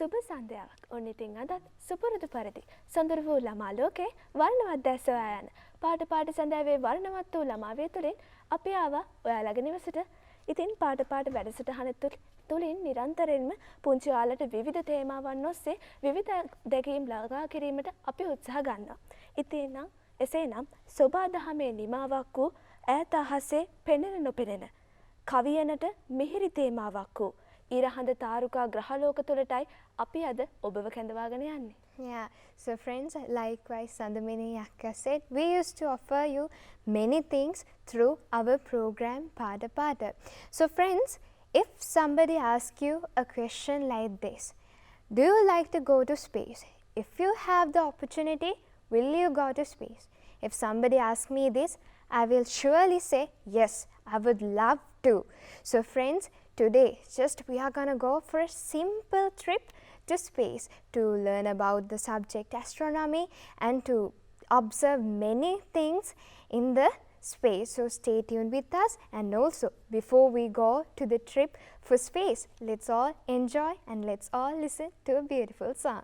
සුබ සන්ධ්‍යාවක්. ඔන්න ඉතින් අදත් සුපුරුදු පරිදි සොඳුරු වූ ළමා ලෝකේ වර්ණවත් දැස සොයා යන පාට සඳහාවේ වර්ණවත් වූ ළමා වේ තුලින් අපි ආවා ඔයාලගේ නිවසට. ඉතින් පාට වැඩසටහන තුලින් නිරන්තරයෙන්ම පුංචි ඔයාලට විවිධ තේමාවන් ඔස්සේ විවිධ දැකීම් ළඟා කිරීමට අපි උත්සාහ ගන්නවා. ඉතින් එසේනම් සෝබා දහමේ නිමාවක් වූ ඈත අහසේ පෙනෙන නොපෙනෙන කවියනට මිහිරි තේමාවක් වූ ඊරහඳ තාරුකා ග්‍රහලෝක තුලටයි අපි අද ඔබව කැඳවාගෙන යන්නේ. Yeah, so friends, likewise Sandamini Akka said, we used to offer you many things through our program Pada Pada. So friends, if somebody asks you a question like this, do you like to go to space? If you have the opportunity, will you go to space? If somebody asks me this, I will surely say, yes, I would love to. So friends, today just we are gonna go for a simple trip to space to learn about the subject astronomy and to observe many things in the space. So stay tuned with us, and also before we go to the trip for space, let's all enjoy and let's all listen to a beautiful song.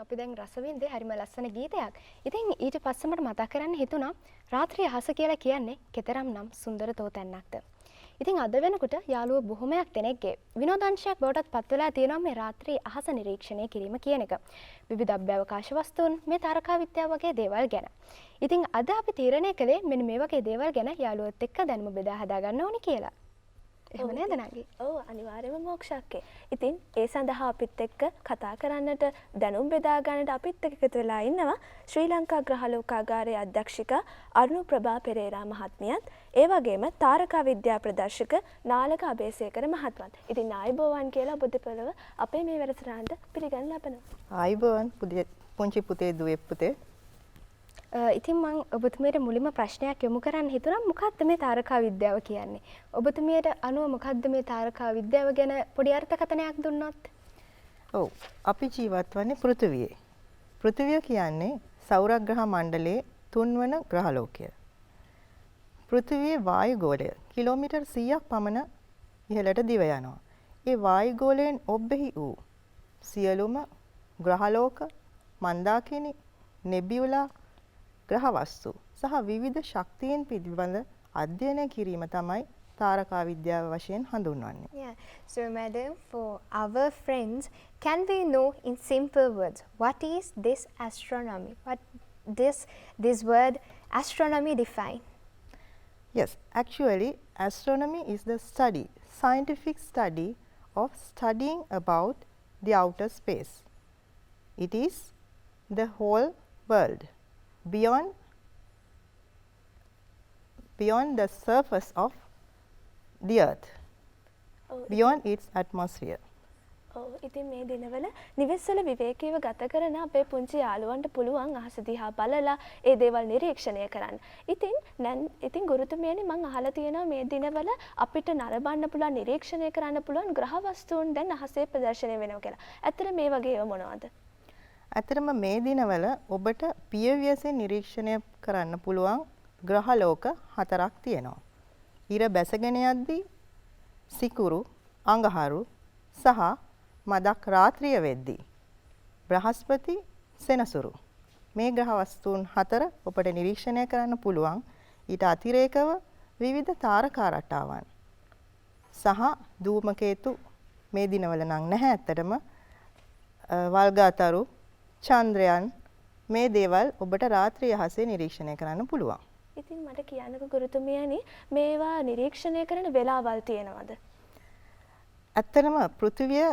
අපි දැන් රස වින්දේ හරිම ලස්සන ගීතයක්. ඉතින් ඊට පස්සේ මට මතක් කරන්න හිතුණා රාත්‍රී අහස කියලා කියන්නේ කෙතරම්නම් සුන්දර තෝතැන්නක්ද. ඉතින් අද වෙනකොට යාළුවෝ බොහොමයක් දෙනෙක්ගේ විනෝදාංශයක් බවටත් පත් වෙලා තියෙනවා මේ රාත්‍රී අහස නිරීක්ෂණය කිරීම කියන එක. විවිධ අභ්‍යවකාශ වස්තුන්, මේ තාරකා විද්‍යාව වගේ දේවල් ගැන. ඉතින් අද අපි තීරණය කළේ මෙන්න මේ වගේ දේවල් ගැන යාළුවොත් එක්ක දැනුම බෙදා හදා ගන්න ඕනි කියලා. එහෙම නේද නංගි? ඔව් අනිවාර්යයෙන්ම මොක්ෂක්කේ. ඉතින් ඒ සඳහා අපිත් එක්ක කතා කරන්නට දැනුම් බෙදා ගන්නට අපිත් එක්ක එකතු වෙලා ඉන්නවා ශ්‍රී ලංකා ග්‍රහලෝකාගාරයේ අධ්‍යක්ෂිකා අරුණු ප්‍රභා පෙරේරා මහත්මියත් ඒ වගේම තාරකා විද්‍යා ප්‍රදර්ශක නාලක අබේසේකර මහත්මත්. ඉතින් ආයුබෝවන් කියලා බුද්ධපොළව අපේ මේ වැඩසටහනට පිළිගන්න ලබනවා. ආයුබෝවන් පුංචි පුතේ දුවේ පුතේ. ඉතින් මම ඔබතුමියට මුලින්ම ප්‍රශ්නයක් යොමු කරන්න හිතුණා මොකක්ද මේ තාරකා විද්‍යාව කියන්නේ? ඔබතුමියට අනුව මොකක්ද මේ තාරකා විද්‍යාව ගැන පොඩි අර්ථකථනයක් දුන්නොත්? ඔව් අපි ජීවත් වන්නේ පෘථිවියේ. පෘථිවිය කියන්නේ සෞරග්‍රහ මණ්ඩලයේ තුන්වන ග්‍රහලෝකය. පෘථිවියේ වායුගෝලය කිලෝමීටර් 100ක් පමණ ඉහළට දිව යනවා. ඒ වායුගෝලයෙන් ඔබ්බෙහි වූ සියලුම ග්‍රහලෝක, මන්දාකිනි, නෙබියුලා ග්‍රහවස්තු සහ විවිධ ශක්තියන් පිළිබඳ අධ්‍යයනය කිරීම තමයි තාරකා විද්‍යාව වශයෙන් හඳුන්වන්නේ. Yeah. So, madam, for our friends, can we know in simple words what is this astronomy? What this word astronomy define? Yes, actually, astronomy is the scientific study of studying about the outer space. It is the whole world beyond the surface of the earth, beyond its atmosphere. ඔව් ඉතින් මේ දිනවල නිවෙස්වල විවේකීව ගත කරන අපේ පුංචි යාළුවන්ට පුළුවන් අහස දිහා බලලා ඒ දේවල් නිරීක්ෂණය කරන්න. ඉතින් ගුරුතුමියනි මම අහලා තියෙනවා මේ දිනවල අපිට නරඹන්න පුළුවන් නිරීක්ෂණය කරන්න පුළුවන් ග්‍රහ වස්තුන් දැන් අහසේ ප්‍රදර්ශනය වෙනවා කියලා. ඇත්තට මේ වගේ ඒවා මොනවද? ඇත්තටම මේ දිනවල ඔබට පියවියසෙන් නිරීක්ෂණය කරන්න පුළුවන් ග්‍රහලෝක 4ක් තියෙනවා. ඉර බැසගෙන යද්දී සිකුරු, අඟහරු සහ මදක් රාත්‍රිය වෙද්දී බ්‍රහස්පති, සෙනසුරු මේ ග්‍රහ වස්තුන් 4 ඔබට නිරීක්ෂණය කරන්න පුළුවන්. ඊට අතිරේකව විවිධ තාරකා රටාවන් සහ ධූමකේතු මේ දිනවල නම් නැහැ ඇත්තටම වල්ගාතරු චන්ද්‍රයන් මේ දේවල් ඔබට රාත්‍රී අහසේ නිරීක්ෂණය කරන්න පුළුවන්. ඉතින් මට කියන්නකෝ ගුරුතුමියනි මේවා නිරීක්ෂණය කරන වෙලාවල් තියෙනවද? ඇත්තටම පෘථිවිය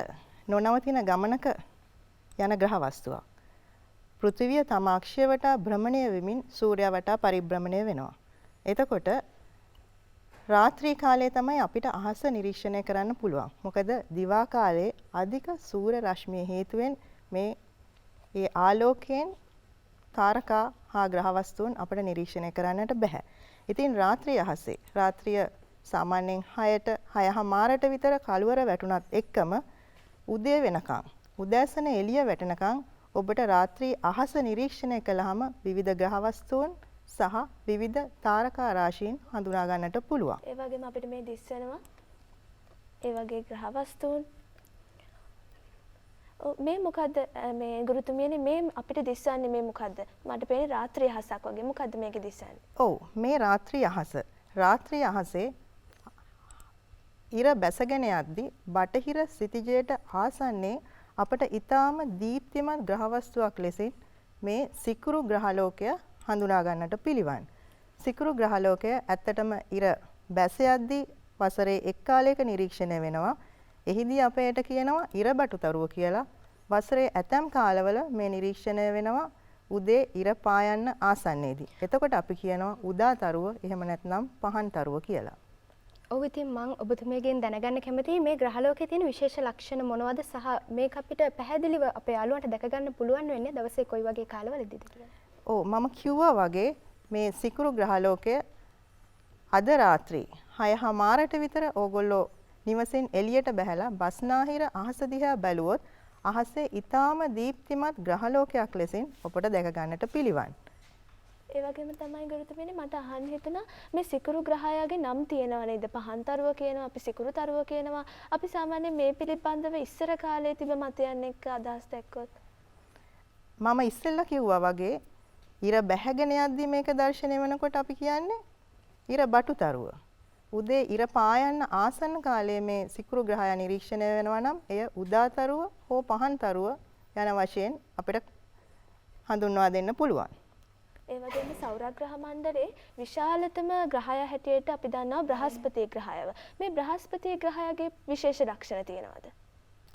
නොනවතින ගමනක යන ග්‍රහ වස්තුවක්. පෘථිවිය තම අක්ෂය වටා භ්‍රමණය වෙමින් සූර්යයා වටා පරිභ්‍රමණය වෙනවා. එතකොට රාත්‍රී කාලයේ තමයි අපිට අහස නිරීක්ෂණය කරන්න පුළුවන්. මොකද දිවා කාලයේ අධික සූර්ය රශ්මිය හේතුවෙන් ඒ ආලෝකයෙන් තාරකා හා ග්‍රහ වස්තුන් අපිට නිරීක්ෂණය කරන්නට බෑ. ඉතින් රාත්‍රී අහසේ රාත්‍රිය සාමාන්‍යයෙන් 6:00ට විතර කළුවර වැටුණත් එක්කම උදේ වෙනකන් උදෑසන එළිය වැටෙනකන් ඔබට රාත්‍රී අහස නිරීක්ෂණය කළාම විවිධ ග්‍රහ වස්තුන් සහ විවිධ තාරකා රාශීන් හඳුනා ගන්නට පුළුවන්. ඒ වගේම අපිට මේ දිස් වෙනවා. ඒ වගේ ග්‍රහ වස්තුන් මේ මොකද්ද මේ ගුරුතුමියනි මේ අපිට දිස්වන්නේ මේ මොකද්ද? මට පේන්නේ රාත්‍රී අහසක් වගේ. මොකද්ද මේකේ දිස්වන්නේ? ඔව් මේ රාත්‍රී අහස. රාත්‍රී අහසේ ඉර බැසගෙන යද්දී බටහිර සිතිජයට ආසන්නයේ අපට ඊටාම දීප්තිමත් ග්‍රහ වස්තුවක් ලෙසින් මේ සිකුරු ග්‍රහලෝකය හඳුනා ගන්නට පිළිවන්. සිකුරු ග්‍රහලෝකය ඇත්තටම ඉර බැස යද්දී වසරේ එක් කාලයක නිරීක්ෂණය වෙනවා. එහිදී අපේට කියනවා ඉරබටු තරුව කියලා. වසරේ ඇතැම් කාලවල මේ නිරීක්ෂණය වෙනවා උදේ ඉර පායන්න ආසන්නයේදී. එතකොට අපි කියනවා උදා තරුව එහෙම නැත්නම් පහන් තරුව කියලා. ඔව් ඉතින් මම ඔබතුමියගෙන් දැනගන්න කැමතියි මේ ග්‍රහලෝකයේ තියෙන විශේෂ ලක්ෂණ මොනවද සහ මේක අපිට පැහැදිලිව අපේ යාළුවන්ට දැක ගන්න පුළුවන් වෙන්නේ දවසේ කොයි වගේ කාලවලදීද කියලා. ඔව් මම කිව්වා වගේ මේ සිකුරු ග්‍රහලෝකය අද රාත්‍රී 6:00ට විතර ඕගොල්ලෝ නිවසෙන් එළියට බැහැලා බස්නාහිර අහස දිහා බැලුවොත් අහසේ ඊටාම දීප්තිමත් ග්‍රහලෝකයක් ලෙසින් ඔබට දැක ගන්නට පිළිවන්. ඒ වගේම තමයි ගුරුතුමියනි මට අහන්න හිතුණා මේ සිකුරු ග්‍රහයාගේ නම් තියෙනව නේද? පහන් තරුව කියනවා, අපි සිකුරු තරුව කියනවා. අපි සාමාන්‍යයෙන් මේ පිළිබඳව ඉස්සර කාලේ තිබ මතයන් එක්ක අදහස් දැක්කොත් මම ඉස්සෙල්ලා කිව්වා වගේ ඉර බැහැගෙන යද්දි මේක දැర్శණය වෙනකොට අපි කියන්නේ ඉර බටු තරුව. උදේ ඉර පායන්න ආසන්න කාලයේ මේ සිකුරු ග්‍රහය නිරීක්ෂණය වෙනවා නම් එය උදා තරුව හෝ පහන් තරුව යන වශයෙන් අපිට හඳුන්වා දෙන්න පුළුවන්. ඒ වගේම සෞරග්‍රහ මණ්ඩලයේ විශාලතම ග්‍රහය හැටියට අපි දන්නවා බ්‍රහස්පති ග්‍රහයව. මේ බ්‍රහස්පති ග්‍රහයගේ විශේෂ ලක්ෂණ තියෙනවද?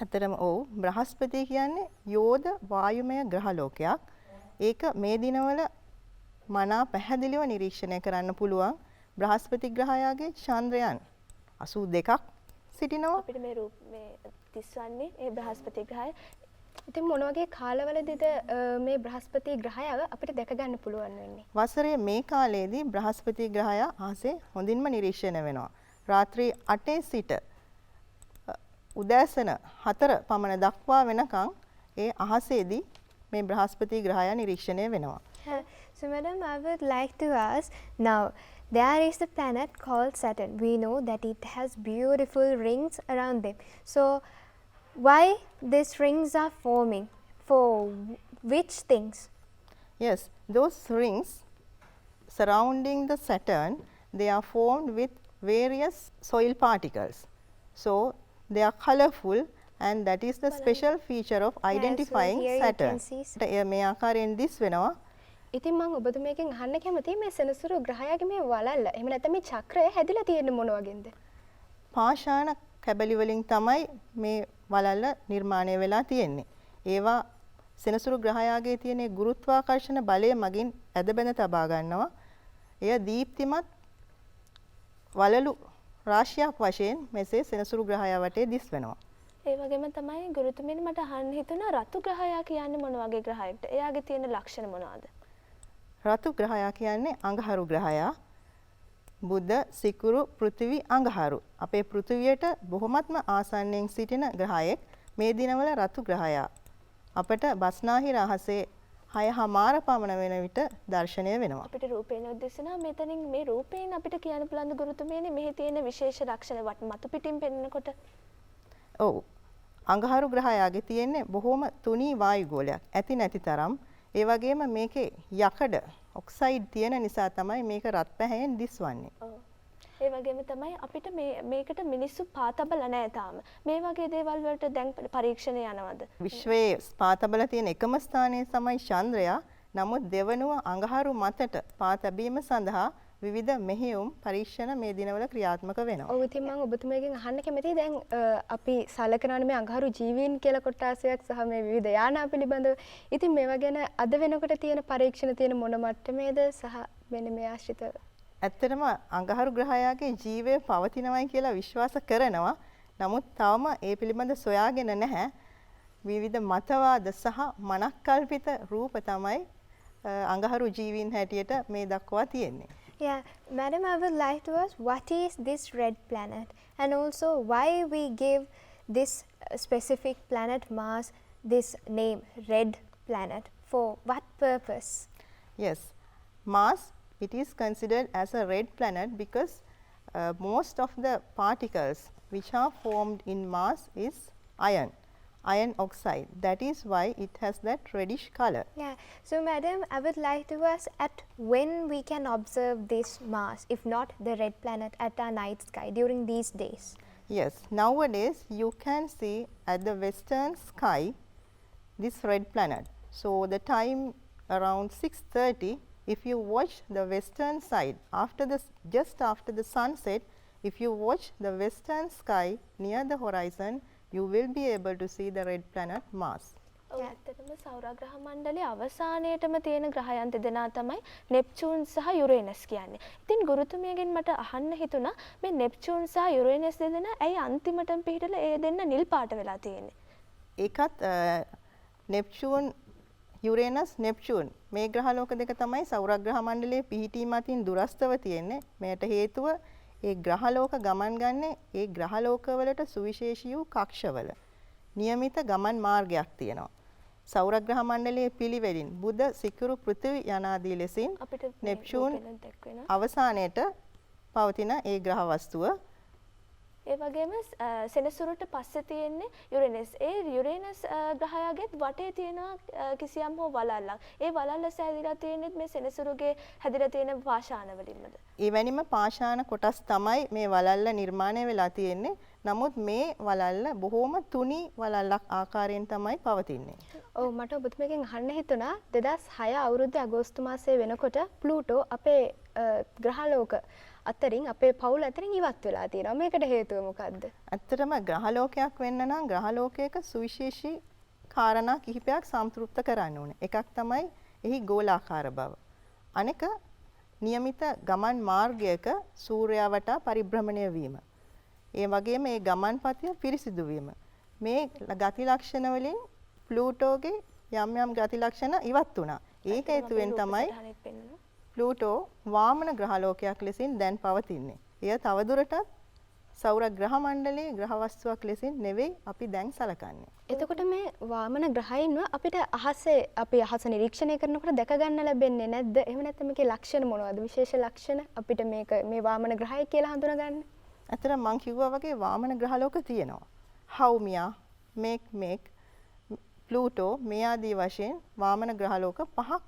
ඇත්තටම ඔව් බ්‍රහස්පති කියන්නේ යෝධ වායුමය ග්‍රහලෝකයක්. ඒක මේ දිනවල මනා පැහැදිලිව නිරීක්ෂණය කරන්න පුළුවන්. බ්‍රහස්පති ග්‍රහයාගේ චන්ද්‍රයන් 82ක් සිටිනවා. අපිට මේ තිස්වන්නේ ඒ බ්‍රහස්පති ග්‍රහය. ඉතින් මොන වගේ කාලවලදීද මේ බ්‍රහස්පති ග්‍රහයව අපිට දැක ගන්න පුළුවන් වෙන්නේ? වසරේ මේ කාලයේදී බ්‍රහස්පති ග්‍රහයා අහසේ හොඳින්ම නිරීක්ෂණය වෙනවා. රාත්‍රී 8 සිට උදෑසන 4 පමණ දක්වා වෙනකන් ඒ අහසේදී මේ බ්‍රහස්පති ග්‍රහයා නිරීක්ෂණය වෙනවා. So madam, I would like to ask now, there is the planet called Saturn. We know that it has beautiful rings around them. So why these rings are forming? For which things? Yes, those rings surrounding the Saturn, they are formed with various soil particles. So they are colorful and that is the special feature of identifying here you Saturn. can see මේ ආකාරයෙන් දිස් වෙනවා. ඉතින් මම ඔබතුමියගෙන් අහන්න කැමතියි මේ සෙනසුරු ග්‍රහයාගේ මේ වලල්ල එහෙම නැත්නම් මේ චක්‍රය හැදිලා තියෙන්නේ මොන වගේද? පාෂාණ කැබලි වලින් තමයි මේ වලල්ල නිර්මාණය වෙලා තියෙන්නේ. ඒවා සෙනසුරු ග්‍රහයාගේ තියෙන ගුරුත්වාකර්ෂණ බලය මගින් ඇද බැඳ තබා ගන්නවා. එය දීප්තිමත් වලලු රාශියක් වශයෙන් මෙසේ සෙනසුරු ග්‍රහයා වටේ දිස් වෙනවා. ඒ වගේම තමයි ගුරුතුමියනි මට අහන්න හිතුණා රතු ග්‍රහයා කියන්නේ මොන වගේ ග්‍රහයක්ද? එයාගේ තියෙන ලක්ෂණ මොනවාද? රතු ග්‍රහයා කියන්නේ අඟහරු ග්‍රහයා. බුධ, සිකුරු, පෘථිවි, අඟහරු. අපේ පෘථිවියට බොහොමත්ම ආසන්නයෙන් සිටින ග්‍රහයෙක් මේ දිනවල රතු ග්‍රහයා. අපට බස්නාහිර අහසේ 6:00 පමණ වෙන විට දර්ශනය වෙනවා. අපිට රූපේන උද්දේශනා මෙතනින් මේ රූපයෙන් අපිට කියන්න පුළුවන් ගුරුතුමියනි මෙහි තියෙන විශේෂ ලක්ෂණ මතු පිටින් පෙන්නකොට. ඔව්. අඟහරු ග්‍රහයාගේ තියෙන්නේ බොහොම තුනී වායු ගෝලයක්. ඇති නැති තරම්. ඒ වගේම මේකේ යකඩ ඔක්සයිඩ් තියෙන නිසා තමයි මේක රත් පැහැයෙන් දිස්වන්නේ. ඔව්. ඒ වගේම තමයි අපිට මේකට මිනිස්සු පාතබල නැහැ තාම. මේ වගේ දේවල් වලට දැන් පරීක්ෂණ යනවද? විශ්වයේ පාතබල තියෙන එකම ස්ථානය තමයි චන්ද්‍රයා. නමුත් දෙවනුව අඟහරු මතට පා තැබීම සඳහා විවිධ මෙහෙයුම් පරීක්ෂණ මේ දිනවල ක්‍රියාත්මක වෙනවා. ඔව් ඉතින් මම ඔබතුමියගෙන් අහන්න කැමතියි දැන් අපි සලකනවානේ මේ අඟහරු ජීවීන් කියලා කොටාසයක් සහ මේ විවිධ යානා පිළිබඳව. ඉතින් මේවා ගැන අද වෙනකොට තියෙන පරීක්ෂණ තියෙන මොන මට්ටමේද සහ මෙන්න මේ ආශ්‍රිතව ඇත්තටම අඟහරු ග්‍රහයාගේ ජීවය පවතිනවායි කියලා විශ්වාස කරනවා. නමුත් තවම ඒ පිළිබඳ සොයාගෙන නැහැ. විවිධ මතවාද සහ මනක්කල්පිත රූප තමයි අඟහරු ජීවීන් හැටියට මේ දක්වා තියෙන්නේ. Yeah, madam, I would like to ask, what is this red planet? And also, why we give this specific planet Mars this name, red planet? For what purpose? Yes, Mars, it is considered as a red planet because most of the particles which are formed in Mars is iron oxide. That is why it has that reddish color. Yeah, so madam, I would like to ask, at when we can observe this Mars, if not the red planet, at our night sky during these days? Yes, nowadays you can see at the western sky this red planet. So the time around 6:30, if you watch the western side just after the sunset, if you watch the western sky near the horizon, you will be able to see the red planet Mars. ඔව් ඇත්තටම සෞරග්‍රහ මණ්ඩලයේ අවසානයේටම තියෙන ග්‍රහයන් දෙදෙනා තමයි Neptune සහ Uranus කියන්නේ. ඉතින් ගුරුතුමියගෙන් මට අහන්න හිතුණා මේ නෙප්චූන් සහ යුරේනස් දෙදෙනා ඇයි අන්තිමටම පිහිටලා ඒ දෙන්න නිල් පාට වෙලා තියෙන්නේ? ඒකත් නෙප්චූන් යුරේනස් නෙප්චූන් මේ ග්‍රහලෝක දෙක තමයි සෞරග්‍රහ මණ්ඩලයේ පිහිටීම අතින් දුරස්තව තියෙන්නේ. මෙයට හේතුව ඒ ග්‍රහලෝක ගමන් ගන්නේ ඒ ග්‍රහලෝකවලට සුවිශේෂී වූ කක්ෂවල નિયમિત ගමන් මාර්ගයක් තියෙනවා. සෞරග්‍රහ මණ්ඩලයේ පිළිවෙලින් බුධ, සිකුරු, පෘථිවි යනාදී ලෙසින් නෙප්චූන් අවසානයේට පවතින ඒ ග්‍රහ වස්තුව. ඒ වගේම සෙනසුරට පස්සේ තියෙන්නේ යුරේනස්. ඒ යුරේනස් ග්‍රහයාගෙත් වටේ තියෙනවා කිසියම් හෝ වලල්ලක්. ඒ වලල්ල සෑදිලා තියෙන්නේ මේ සෙනසුරුගේ හැදිලා තියෙන පාෂාණ වලින්මද? එවැනිම පාෂාණ කොටස් තමයි මේ වලල්ල නිර්මාණය වෙලා තියෙන්නේ. නමුත් මේ වලල්ල බොහොම තුනී වලල්ලක් ආකාරයෙන් තමයි පවතින්නේ. ඔව් මට ඔබතුමගෙන් අහන්න හිතුණා 2006 අවුරුද්දේ අගෝස්තු මාසයේ වෙනකොට ප්ලූටෝ අපේ ග්‍රහලෝක අතරින් අපේ පවුල අතරින් ඉවත් වෙලා තියෙනවා. මේකට හේතුව මොකද්ද? ඇත්තටම ග්‍රහලෝකයක් වෙන්න නම් ග්‍රහලෝකයක සුවිශේෂී කාරණා කිහිපයක් සම්තෘප්ත කරන්න ඕනේ. එකක් තමයි එහි ගෝලාකාර බව. අනෙක નિયમિત ගමන් මාර්ගයක සූර්යයා වටා පරිභ්‍රමණය වීම. ඒ වගේම මේ ගමන්පථය පිරිසිදු වීම. මේ ගති ලක්ෂණ වලින් ප්ලූටෝගේ යම් යම් ගති ලක්ෂණ ඉවත් වුණා. ඒ හේතුවෙන් තමයි ප්ලූටෝ වාමන ග්‍රහලෝකයක් ලෙසින් දැන් පවතින්නේ. එය තවදුරටත් සෞර ග්‍රහ මණ්ඩලයේ ග්‍රහ වස්තුවක් ලෙසින් නෙවෙයි අපි දැන් සලකන්නේ. එතකොට මේ වාමන ග්‍රහයින්ව අපිට අහසේ අපි අහස නිරීක්ෂණය කරනකොට දැක ගන්න ලැබෙන්නේ නැද්ද? එහෙම නැත්නම් මේකේ ලක්ෂණ මොනවද? විශේෂ ලක්ෂණ අපිට මේක මේ වාමන ග්‍රහය කියලා හඳුනගන්න. අතර මම කිව්වා වගේ වාමන ග්‍රහලෝක තියෙනවා. හවුමියා, මේක්, ප්ලූටෝ මේ ආදී වශයෙන් වාමන ග්‍රහලෝක 5ක්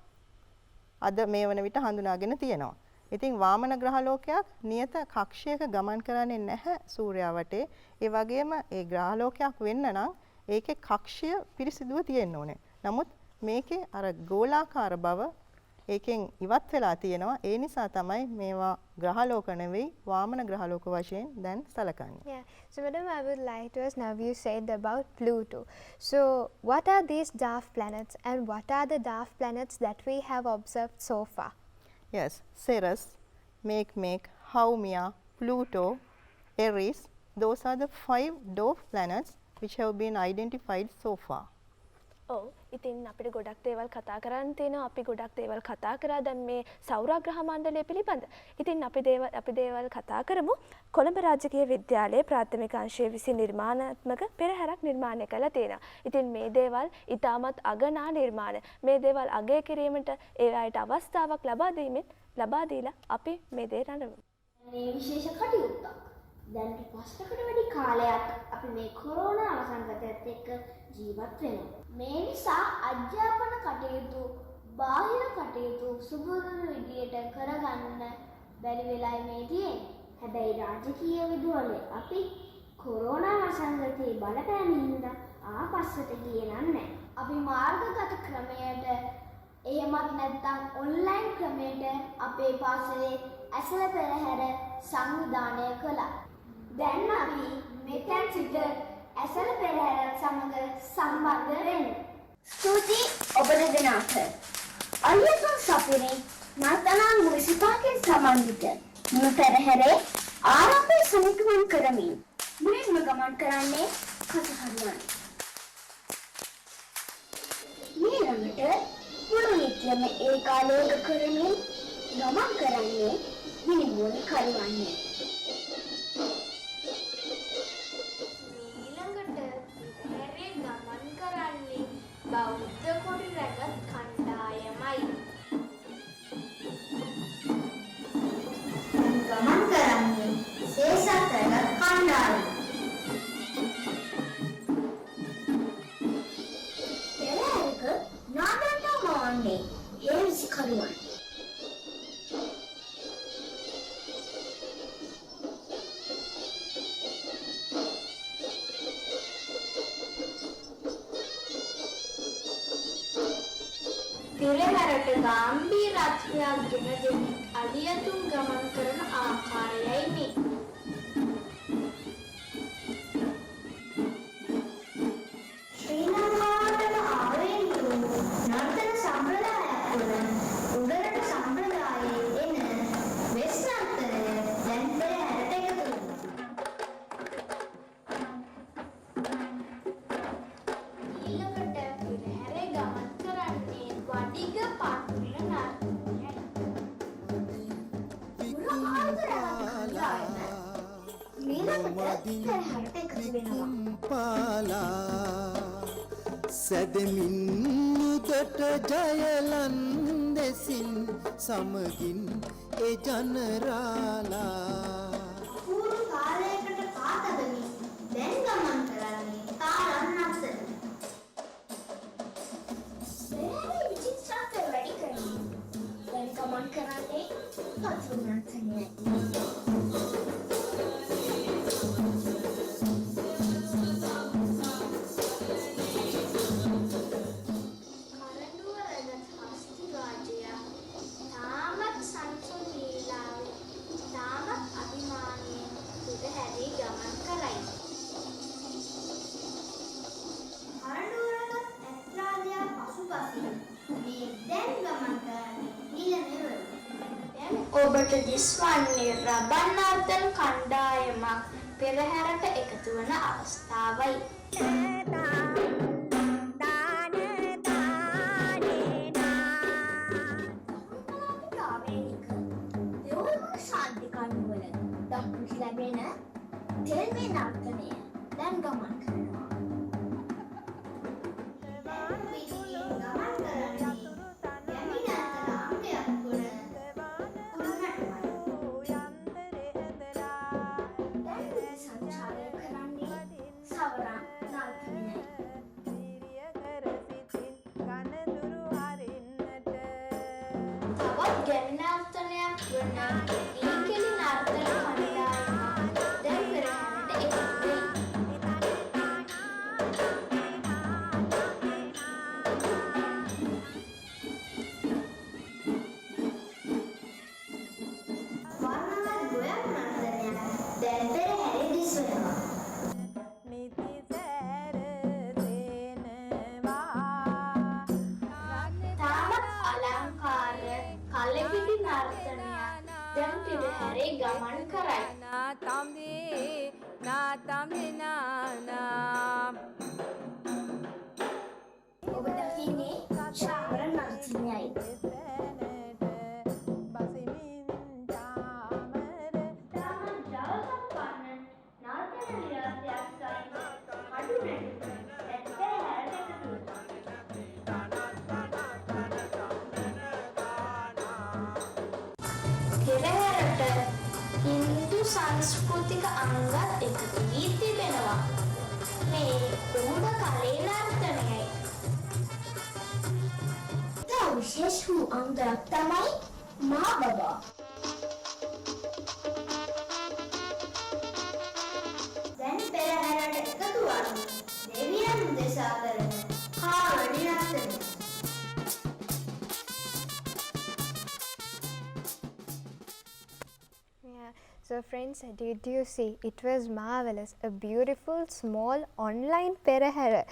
අද මේ වන විට හඳුනාගෙන තියෙනවා. ඉතින් වාමන ග්‍රහලෝකයක් නියත කක්ෂයක ගමන් කරන්නේ නැහැ සූර්යයා වටේ. ඒ වගේම ඒ ග්‍රහලෝකයක් වෙන්න නම් ඒකේ කක්ෂය පිරිසිදුව තියෙන්න ඕනේ. නමුත් මේකේ අර ගෝලාකාර බව ඒකෙන් ඉවත් වෙලා තියෙනවා. ඒ නිසා තමයි මේවා ග්‍රහලෝක නෙවෙයි වාමන ග්‍රහලෝක වශයෙන් දැන් සැලකන්නේ. Yeah. So, madam, I would like to ask, now you said about Pluto. So, what are these dwarf planets and what are the dwarf planets that we have observed so far? Yes, Ceres, Make, Haumea, Pluto, Eris, those are the 5 dwarf planets which have been identified so far. ඔව් ඉතින් අපිට ගොඩක් දේවල් කතා කරන්න තියෙනවා. අපි ගොඩක් දේවල් කතා කරා දැන් මේ සෞරග්‍රහ මණ්ඩලය පිළිබඳ. ඉතින් අපි දේවල් කතා කරමු. කොළඹ රාජකීය විද්‍යාලයේ ප්‍රාථමික අංශයේ විසින් නිර්මාණාත්මක පෙරහැරක් නිර්මාණය කළා තියෙනවා. ඉතින් මේ දේවල් ඊටමත් අගනා නිර්මාණ. මේ දේවල් අගය කිරීමට ඒ අයට අවස්ථාවක් ලබා දීලා අපි මේ දේ රඳවමු. මේ විශේෂ කටයුත්තක්. දැන් පස්සකට වැඩි කාලයක් අපි මේ කොරෝනා සංකටයත් එක්ක ජීවත් වෙනවා. මේ නිසා අධ්‍යාපන කටයුතු, බාහිර කටයුතු සුබුරුදු විදියට කරගන්න බැරි වෙලා මේ තියෙන්නේ. හැබැයි රාජකීය විදුහලේ අපි කොරෝනා සංකටයේ බලපෑම හින්දා ආපස්සට ගියේ නැහැ. අපි මාර්ගගත ක්‍රමයට එහෙමත් නැත්නම් ඔන්ලයින් ක්‍රමයට අපේ පාසලේ ඇසළ පෙරහැර සංවිධානය කළා. දැන් අපි මෙතෙන් සිට ඇසළ පෙරහැරත් සමග සම්බන්ධ වෙමු. ස්තුතියි ඔබ දෙදෙනාට. අලියතුන් සපුරේ නර්තනා මුනිසිපාලිටිය සම්බන්ධිත මෙම පෙරහැරේ ආරම්භය සමිතුවන් කරමින් මුලින්ම ගමන් කරන්නේ කසහරුවන්. ඊළඟට පුරුණිත්‍යම ඒ කාලයක කරමින් ගමන් කරන්නේ විනිමුණ කරුවන්නේ. බෞද්ධ කොටි රැගත් කණ්ඩායමයි. ගමන් කරන්නේ සේසත් රැගත් කණ්ඩායම. පෙරහැරක නාට්‍ය මාන්නේ ඒ විසිකරුවන්. පෙරහැරට ගාම්භීරත්වයක් ගෙන දෙමින් අලියතුන් ගමන් කරන ආකාරයයි මේ. ශ්‍රී ලංකාවට ආවේනික වූ නර්තන සම්ප්‍රදායක් වන උඩරට සම්ප්‍රදායේ එන වෙස් නර්තනය දැන් පෙරහැරට එකතු වෙනවා. ඊළඟට පෙරහැරේ ගමන් කරන්නේ වඩිග පාත්‍රය නර්තනයයි. සැදමින් මුදට ජයලන් දෙසින් සමගින් ඒ ජනරාලා පූර්ව කාලයකට පාත ඔබට දිස්වන්නේ රබන් නර්තන කණ්ඩායමක් පෙරහැරට එකතු වන අවස්ථාවයි. ශාන්ති කණ්ඩුවල දක්නට ලැබෙන තෙල්මේ නර්තනය දැන් ගමන් කරනවා. ඔබ දකින්නේ ශාවර නර්තනයයි. හින්දු සංස්කෘතික අංගත් එකතු වී තිබෙනවා. මේ උඩ කලේ නර්තනයයි. තව විශේෂ වූ අංගයක් තමයි මා බබා. දැන් පෙරහැරට එකතු වන දෙවියන් දෙසා කරන කාවඩි නර්තනය. So friends, did you see? It was marvelous. A beautiful small online perahera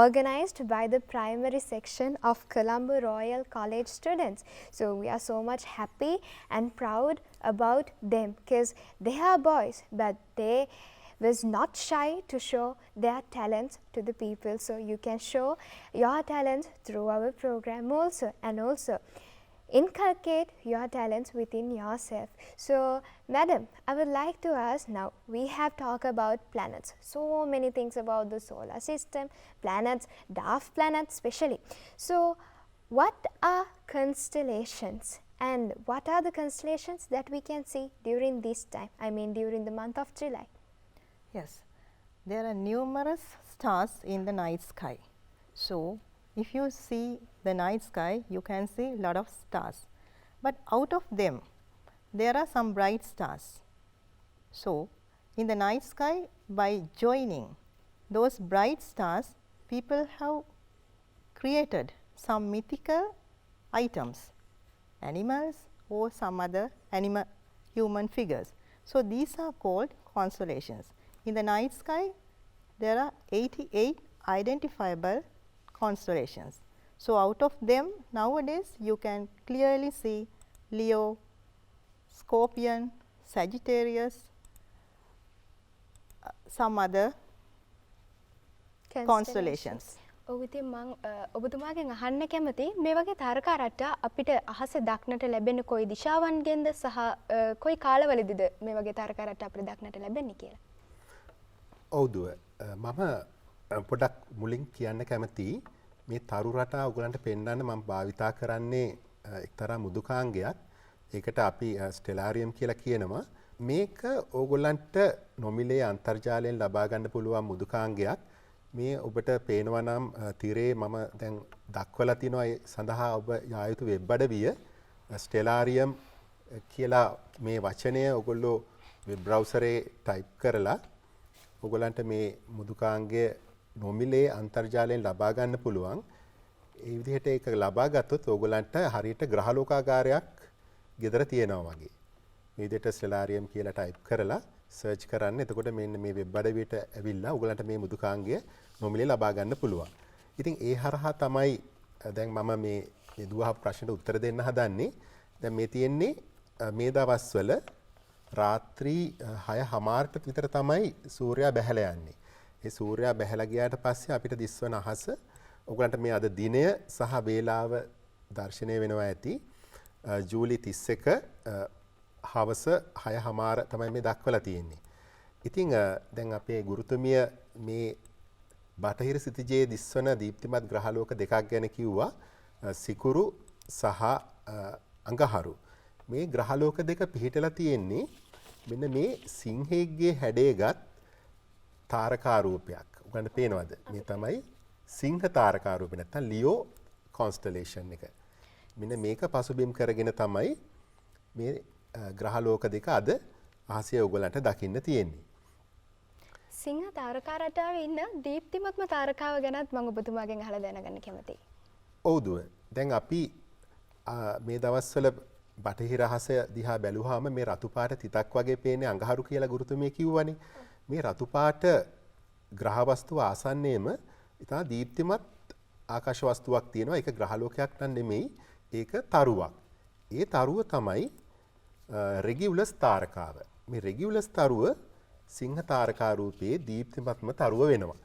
organized by the primary section of Colombo Royal College students. So we are so much happy and proud about them because they are boys, but they was not shy to show their talents to the people. So you can show your talents through our program also, and also inculcate your talents within yourself. So madam, I would like to ask now, we have talked about planets, so many things about the solar system, planets, dwarf planets especially. So what are constellations, and what are the constellations that we can see during this time, I mean during the month of July? Yes, there are numerous stars in the night sky. So if you see the night sky, you can see a lot of stars, but out of them there are some bright stars. So in the night sky, by joining those bright stars, people have created some mythical items, animals or some other human figures. So these are called constellations. In the night sky, there are 88 identifiable constellations. So out of them, nowadays you can clearly see Leo, Scorpion, Sagittarius, some other constellations. ඔව් ඉතින් මම ඔබතුමාගෙන් අහන්න කැමති මේ වගේ තාරකා රට අපිට අහස දක්නට ලැබෙන කොයි දිශාවන්ගෙන්ද සහ කොයි කාලවලදීද මේ වගේ තාරකා රට අපිට දක්නට ලැබෙන්නේ කියලා. ඔව්දුව මම පොඩක් මුලින් කියන්න කැමතියි මේ තරු රටා ඔයගලන්ට පෙන්වන්න මම භාවිතා කරන්නේ එක්තරා මුදුකාංගයක්. ඒකට අපි ස්ටෙලාරියම් කියලා කියනවා. මේක ඕගොල්ලන්ට නොමිලේ අන්තර්ජාලයෙන් ලබා ගන්න පුළුවන් මුදුකාංගයක්. මේ ඔබට පේනවා නම් තිරේ මම දැන් දක්වලා තිනවා ඒ සඳහා ඔබ යා යුතු වෙබ් අඩවිය ස්ටෙලාරියම් කියලා මේ වචනය ඔයගොල්ලෝ වෙබ් බ්‍රවුසරේ ටයිප් කරලා ඔයගොල්ලන්ට මේ මුදුකාංගය නොමිලේ අන්තර්ජාලයෙන් ලබා ගන්න පුළුවන්. ඒ විදිහට ඒක ලබා ගත්තොත් ඕගොල්ලන්ට හරියට ග්‍රහලෝකාගාරයක් ගෙදර තියෙනවා වගේ. මේ විදිහට ස්ටෙලාරියම් කියලා ටයිප් කරලා සර්ච් කරන්න. එතකොට මෙන්න මේ වෙබ් අඩවියට ඇවිල්ලා ඔයගොල්ලන්ට මේ මුදුකාංගය නොමිලේ ලබා ගන්න පුළුවන්. ඉතින් ඒ හරහා තමයි දැන් මම මේ දුවහ ප්‍රශ්නට උත්තර දෙන්න හදන්නේ. දැන් මේ තියෙන්නේ මේ දවස්වල රාත්‍රී 6:00ට විතර තමයි සූර්යයා බැහැලා යන්නේ. ඒ සූර්යයා බැහැලා ගියාට පස්සේ අපිට දිස්වන අහස ඔයගලන්ට මේ අද දිනය සහ වේලාව දර්ශනය වෙනවා ඇති. ජූලි 31 හවස 6:00 තමයි මේ දක්වලා තියෙන්නේ. ඉතින් දැන් අපේ ගුරුතුමිය මේ බටහිර සිතිජයේ දිස්වන දීප්තිමත් ග්‍රහලෝක දෙකක් ගැන කිව්වා. සිකුරු සහ අඟහරු. මේ ග්‍රහලෝක දෙක පිහිටලා තියෙන්නේ මෙන්න මේ සිංහෙක්ගේ හැඩයගත් තාරකා රූපයක්. ඔයගන්ට පේනවද? මේ තමයි සිංහ තාරකා රූපය නැත්නම් ලියෝ කොන්ස්ටලේෂන් එක. මෙන්න මේක පසුබිම් කරගෙන තමයි මේ ග්‍රහලෝක දෙක අද අහසේ ඔයගලන්ට දකින්න තියෙන්නේ. සිංහ තාරකා රටාවේ ඉන්න දීප්තිමත්ම තාරකාව ගැනත් මම ඔබතුමාගෙන් අහලා දැනගන්න කැමතියි. ඔව්දුව. දැන් අපි මේ දවස්වල බටහිර අහස දිහා බැලුවාම මේ රතු පාට තිතක් වගේ පේන්නේ අඟහරු කියලා ගුරුතුමිය කිව්වනේ. මේ රතු පාට ග්‍රහ වස්තුව ආසන්නයේම ඉතා දීප්තිමත් ආකාශ වස්තුවක් තියෙනවා. ඒක ග්‍රහලෝකයක් නම් නෙමෙයි. ඒක තරුවක්. ඒ තරුව තමයි රෙගියුලස් තාරකාව. මේ රෙගියුලස් තරුව සිංහ තාරකා රූපයේ දීප්තිමත්ම තරුව වෙනවා.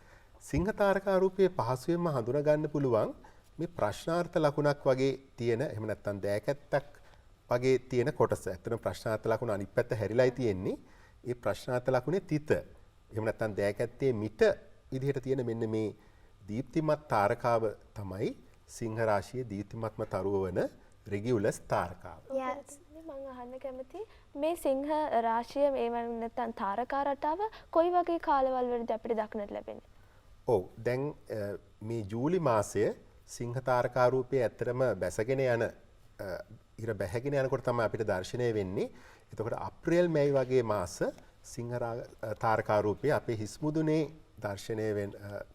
සිංහ තාරකා රූපයේ පහසුවෙන්ම හඳුනා ගන්න පුළුවන් මේ ප්‍රශ්නාර්ථ ලකුණක් වගේ තියෙන එහෙම නැත්නම් දෑකැත්තක් වගේ තියෙන කොටස. ඇත්තටම ප්‍රශ්නාර්ථ ලකුණ අනිත් පැත්ත හැරිලායි තියෙන්නේ. ඒ ප්‍රශ්නාර්ථ ලකුණේ තිත එහෙම නැත්නම් දෑකැත්තේ මිට විදිහට තියෙන මෙන්න මේ දීප්තිමත් තාරකාව තමයි සිංහ රාශියේ දීප්තිමත්ම තරුව වන රෙගියුලස් තාරකාව. මම අහන්න කැමති මේ සිංහ රාශිය මේ නැත්නම් තාරකා රටාව කොයි වගේ කාලවල වලදී අපිට දක්නට ලැබෙන්නේ? ඔව් දැන් මේ ජූලි මාසය සිංහ තාරකා රූපයේ ඇත්තටම බැසගෙන යන ඉර බැහැගෙන යනකොට තමයි අපිට දර්ශනය වෙන්නේ. එතකොට අප්‍රේල් මැයි වගේ මාස සිංහ තාරකා රූපයේ අපේ හිස් මුදුනේ දර්ශනය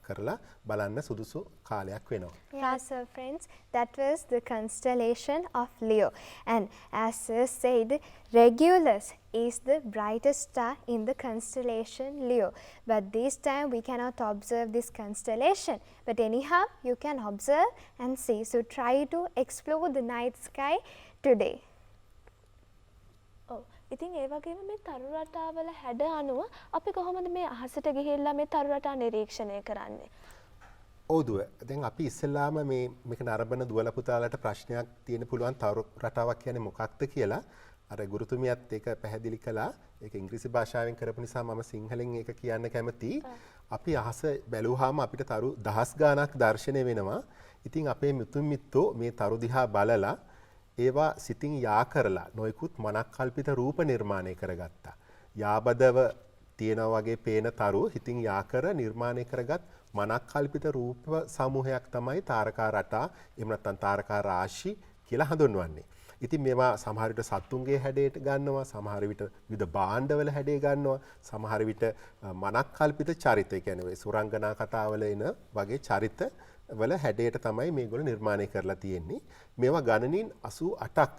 කරලා බලන්න සුදුසු කාලයක් වෙනවා. Yeah, so friends, that was the constellation of Leo. And as sir said, Regulus is the brightest star in the constellation Leo. But this time we cannot observe this constellation. But anyhow, you can observe and see. So try to explore the night sky today. ඔව්. ඉතින් ඒ වගේම මේ තරු රටාවල හැඩ අනුව අපි කොහොමද මේ අහසට ගිහිල්ලා මේ තරු රටා නිරීක්ෂණය කරන්නේ? ඔව්දුව. දැන් අපි ඉස්සෙල්ලාම මේක නරඹන දුවල පුතාලට ප්‍රශ්නයක් තියෙන පුළුවන් තරු රටාවක් කියන්නේ මොකක්ද කියලා. අර ගුරුතුමියත් ඒක පැහැදිලි කළා. ඒක ඉංග්‍රීසි භාෂාවෙන් කරපු නිසා මම සිංහලෙන් ඒක කියන්න කැමතියි. අපි අහස බැලුවාම අපිට තරු දහස් ගාණක් දර්ශනය වෙනවා. ඉතින් අපේ මුතුන් මිත්තෝ මේ තරු දිහා බලලා ඒවා සිතින් යා කරලා නොයිකුත් මනක් කල්පිත රූප නිර්මාණය කරගත්තා. යාබදව තියෙනා වගේ පේන තරු හිතින් යා කර නිර්මාණය කරගත් මනක් කල්පිත රූප සමූහයක් තමයි තාරකා රටා එහෙම නැත්නම් තාරකා රාශි කියලා හඳුන්වන්නේ. ඉතින් මේවා සමහර විට සත්තුන්ගේ හැඩයට ගන්නවා, සමහර විට විවිධ භාණ්ඩවල හැඩය ගන්නවා, සමහර විට මනක් කල්පිත චරිත, ඒ කියන්නේ සුරංගනා කතාවල එන වගේ චරිත වල හැඩයට තමයි මේගොල්ලෝ නිර්මාණය කරලා තියෙන්නේ. මේවා ගණනින් 88ක්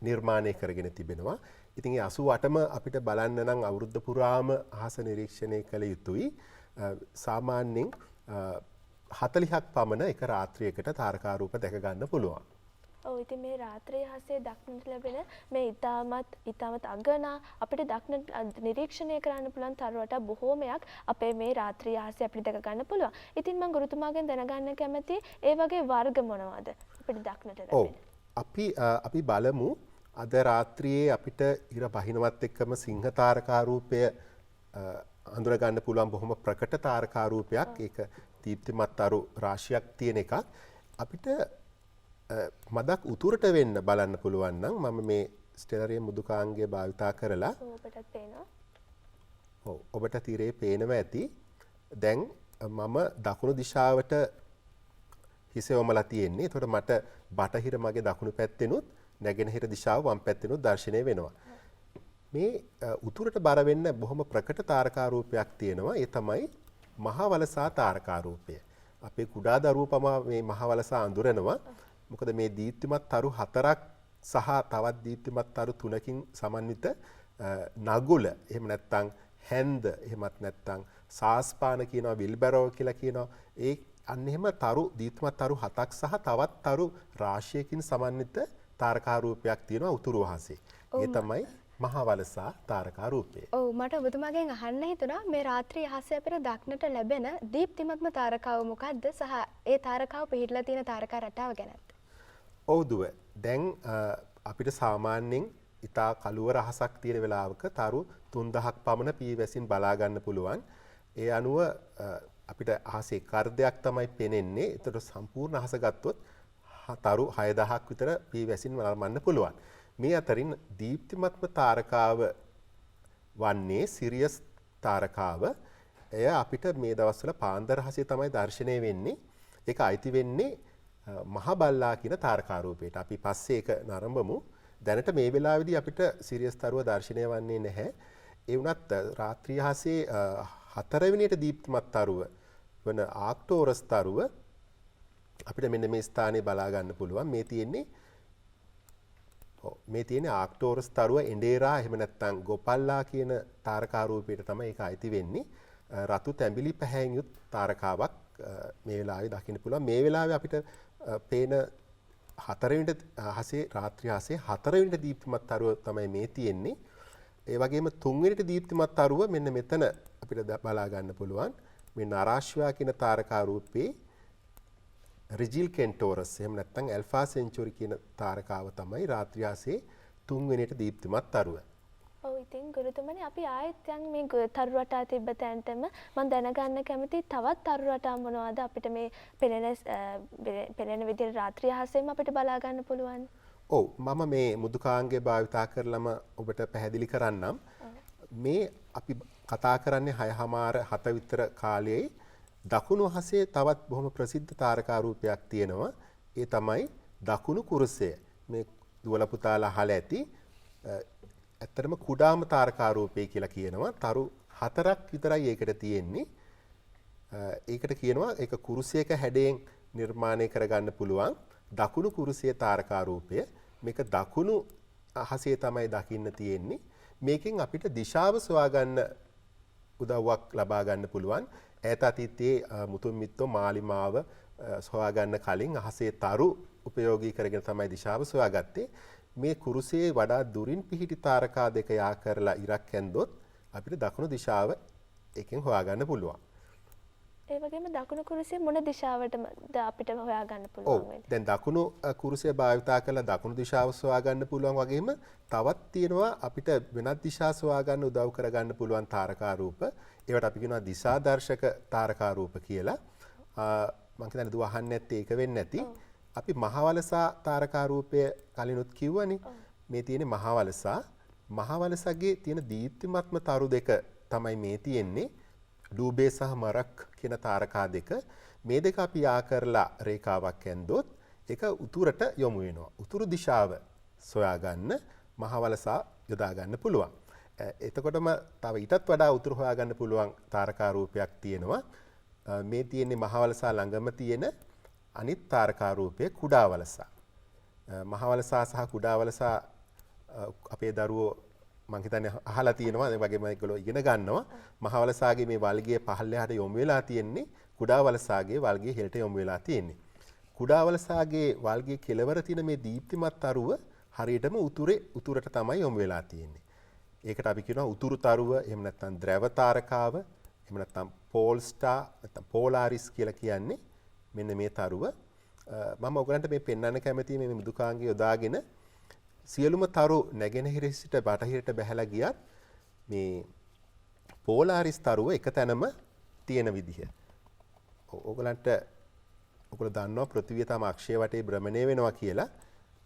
නිර්මාණය කරගෙන තිබෙනවා. ඉතින් ඒ 88ම අපිට බලන්න නම් අවුරුද්ද පුරාම අහස නිරීක්ෂණය කළ යුතුයි. සාමාන්‍යයෙන් 40ක් පමණ එක රාත්‍රියකට තාරකා රූප දැක ගන්න පුළුවන්. ඔව් ඉතින් මේ රාත්‍රී හසේ දක්නට ලැබෙන මේ ඊටමත් අගනා අපිට දක්න නිරීක්ෂණය කරන්න පුළුවන් තරු රටා බොහෝමයක් අපේ මේ රාත්‍රී හසේ අපිට දැක ගන්න පුළුවන්. ඉතින් මම ගුරුතුමාගෙන් දැනගන්න කැමති ඒ වගේ වර්ග මොනවද අපිට දක්නට ලැබෙන්නේ? අපි බලමු අද රාත්‍රියේ අපිට ඉර බහිනවත් එක්කම සිංහ තාරකා රූපය හඳුන ගන්න පුළුවන් බොහොම ප්‍රකට තාරකා රූපයක්. ඒක දීප්තිමත් තරු රාශියක් තියෙන එකක්. අපිට මදක් උතුරට වෙන්න බලන්න පුළුවන් නම් මම මේ ස්ටෙලරියම් මුදුකාංගය භාවිතා කරලා ඔබටත් පේනවා. ඔව් ඔබට තීරේ පේනවා ඇති. දැන් මම දකුණු දිශාවට හිස යොමලා තියෙන්නේ. ඒතකොට මට බටහිර මගේ දකුණු පැත්තෙනුත් නැගෙනහිර දිශාව වම් පැත්තෙනුත් දැర్శණය වෙනවා. මේ උතුරට බර වෙන්න බොහොම ප්‍රකට තාරකා රූපයක් තියෙනවා. ඒ තමයි මහා වලසා තාරකා රූපය. අපේ කුඩා දරුවෝ පවා මේ මහා වලසා අඳුරනවා. මොකද මේ දීප්තිමත් තරු 4ක් සහ තවත් දීප්තිමත් තරු 3කින් සමන්විත නගුල එහෙම නැත්නම් හැන්ද එහෙමත් නැත්නම් සාස්පාන කියනවා විල්බරෝ කියලා කියනවා. ඒ අන්න එහෙම තරු දීප්තිමත් තරු 7ක් සහ තවත් තරු රාශියකින් සමන්විත තාරකා රූපයක් තියෙනවා උතුරු අහසේ. ඒ තමයි මහවලසා තාරකා රූපය. ඔව් මට ඔබතුමාගෙන් අහන්න හිතුණා මේ රාත්‍රී අහසේ අපිට දක්නට ලැබෙන දීප්තිමත්ම තාරකාව මොකක්ද සහ ඒ තාරකාව පිහිටලා තියෙන තාරකා රටාව ගැනත්. ඔව් දුව. දැන් අපිට සාමාන්‍යයෙන් ඉතා කළුවර අහසක් තියෙන වෙලාවක තරු 3000ක් පමණ පීවැසින් බලා ගන්න පුළුවන්. ඒ අනුව අපිට අහසේ කර්දයක් තමයි පෙනෙන්නේ. ඒතර සම්පූර්ණ අහස ගත්තොත් තරු 6000ක් විතර පීවැසින් වළමන්න පුළුවන්. මේ අතරින් දීප්තිමත්ම තාරකාව වන්නේ සිරියස් තාරකාව. එය අපිට මේ දවස්වල පාන්දර හසේ තමයි දැర్శණය වෙන්නේ. ඒක අයිති වෙන්නේ මහ බල්ලා කියන තාරකා රූපයට. අපි පස්සේ ඒක නරඹමු. දැනට මේ වෙලාවේදී අපිට සිරියස් තරුව දැర్శණය වන්නේ නැහැ. ඒ වුණත් රාත්‍රී හසේ 4 වෙනියට දීප්තිමත් තරුව වන ආක්ටෝරස් තරුව අපිට මෙන්න මේ ස්ථානයේ බලා ගන්න පුළුවන්. මේ තියෙන්නේ ආක්ටෝරස් තරුව එඬේරා එහෙම නැත්නම් ගොපල්ලා කියන තාරකා රූපයට තමයි ඒක අයිති වෙන්නේ. රතු තැඹිලි පැහැයෙන් යුත් තාරකාවක් මේ වෙලාවේ දකින්න පුළුවන්. මේ වෙලාවේ අපිට පේන 4 වෙනිට හසේ රාත්‍රී හසේ 4 වෙනිට දීප්තිමත් තරුව තමයි මේ තියෙන්නේ. ඒ වගේම 3 වෙනිට දීප්තිමත් තරුව මෙන්න මෙතන අපිට බලා ගන්න පුළුවන්. මේ නරාශ්වයා කියන තාරකා රූපේ රිජිල් කෙන්ටෝරස් එහෙම නැත්නම් ඇල්ෆා සෙන්චුරි කියන තාරකාව තමයි රාත්‍රී හසේ 3 වෙනිට දීප්තිමත් තරුව. ඔව් ඉතින් ගුරුතුමනි අපි ආයෙත් යන් මේ තරු රටා තිබ්බ තැනටම මම දැනගන්න කැමති තවත් තරු රටා මොනවද අපිට මේ පෙනෙන විදිහට රාත්‍රී හසෙම අපිට බලා ගන්න පුළුවන්. ඔව් මම මේ මුදුකාංගය භාවිතා කරලම ඔබට පැහැදිලි කරන්නම්. මේ අපි කතා කරන්නේ 6:00 විතර කාලයේ දකුණු අහසේ තවත් බොහොම ප්‍රසිද්ධ තාරකා රූපයක් තියෙනවා. ඒ තමයි දකුණු කුරුසය. මේ දුවල පුතාලා අහලා ඇති. ඇත්තටම කුඩාම තාරකා රූපය කියලා කියනවා. තරු 4ක් විතරයි ඒකට තියෙන්නේ. ඒකට කියනවා ඒක කුරුසයක හැඩයෙන් නිර්මාණය කරගන්න පුළුවන් දකුණු කුරුසයේ තාරකා රූපය. මේක දකුණු අහසේ තමයි දකින්න තියෙන්නේ. මේකෙන් අපිට දිශාව සොයා ගන්න උදව්වක් ලබා ගන්න පුළුවන්. ඈත අතීතයේ මුතුන් මිත්තෝ මාලිමාව සොයා ගන්න කලින් අහසේ තරු උපයෝගී කරගෙන තමයි දිශාව සොයාගත්තේ. මේ කුරුසයේ වඩා දුරින් පිහිටි තාරකා දෙක යා කරලා ඉරක් ඇන්දොත් අපිට දකුණු දිශාව එකෙන් හොයාගන්න පුළුවන්. ඒ වගේම දකුණු කුරුසයේ මොන දිශාවටද අපිට හොයාගන්න පුළුවන් වෙන්නේ? දැන් දකුණු කුරුසය භාවිතා කරලා දකුණු දිශාව සොයාගන්න පුළුවන් වගේම තවත් තියෙනවා අපිට වෙනත් දිශා සොයාගන්න උදව් කරගන්න පුළුවන් තාරකා රූප. ඒවට අපි කියනවා දිශාදර්ශක තාරකා රූප කියලා. මම හිතන්නේ දුව අහන්නේ නැත්තේ ඒක වෙන්නේ නැති. අපි මහවලසා තාරකා රූපය කලිනුත් කිව්වනේ. මේ තියෙන්නේ මහවලසා. මහවලසගේ තියෙන දීප්තිමත්ම තරු දෙක තමයි මේ තියෙන්නේ. ඩූබේ සහ මරක් කියන තාරකා දෙක. මේ දෙක අපි යා කරලා රේඛාවක් ඇන්දොත් ඒක උතුරට යොමු වෙනවා. උතුරු දිශාව සොයා ගන්න මහවලසා යොදා ගන්න පුළුවන්. එතකොටම තව ඊටත් වඩා උතුරු හොයා ගන්න පුළුවන් තාරකා රූපයක් තියෙනවා. මේ තියෙන්නේ මහවලසා ළඟම තියෙන අනිත් තාරකා රූපය කුඩාවලසා. මහවලසා සහ කුඩාවලසා අපේ දරුවෝ මම හිතන්නේ අහලා තියෙනවා. ඒ වගේම ඒගොල්ලෝ ඉගෙන ගන්නවා. මහවලසාගේ මේ වල්ගිය පහළට යොමු වෙලා තියෙන්නේ. කුඩාවලසාගේ වල්ගිය හෙලට යොමු වෙලා තියෙන්නේ. කුඩාවලසාගේ වල්ගිය කෙළවර තියෙන මේ දීප්තිමත් තරුව හරියටම උතුරට තමයි යොමු වෙලා තියෙන්නේ. ඒකට අපි කියනවා උතුරු තරුව, එහෙම නැත්නම් ද්‍රව තාරකාව, එහෙම නැත්නම් පෝල් ස්ටාර්, නැත්නම් පෝලාරිස් කියලා කියන්නේ මෙන්න මේ තරුව. මම ඔයගලන්ට මේ පෙන්වන්න කැමතියි මේ මෘදුකාංගය යොදාගෙන සියලුම තරු නැගෙනහිර සිට බටහිරට බැහැලා ගියත් මේ පෝලාරිස් තරුව එක තැනම තියෙන විදිහ. ඔයගොල්ලෝ දන්නවා පෘථිවිය තම අක්ෂය වටේ භ්‍රමණය වෙනවා කියලා.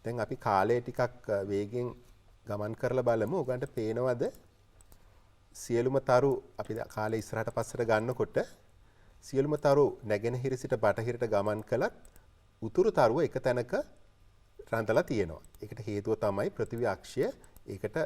දැන් අපි කාලය ටිකක් වේගෙන් ගමන් කරලා බලමු. ඔයගන්ට පේනවද සියලුම තරු අපි කාලේ ඉස්සරහට පස්සට ගන්නකොට සියලුම තරු නැගෙනහිර සිට බටහිරට ගමන් කළත් උතුරු තරුව එක තැනක රඳලා තියෙනවා. ඒකට හේතුව තමයි පෘථිවි අක්ෂය ඒකට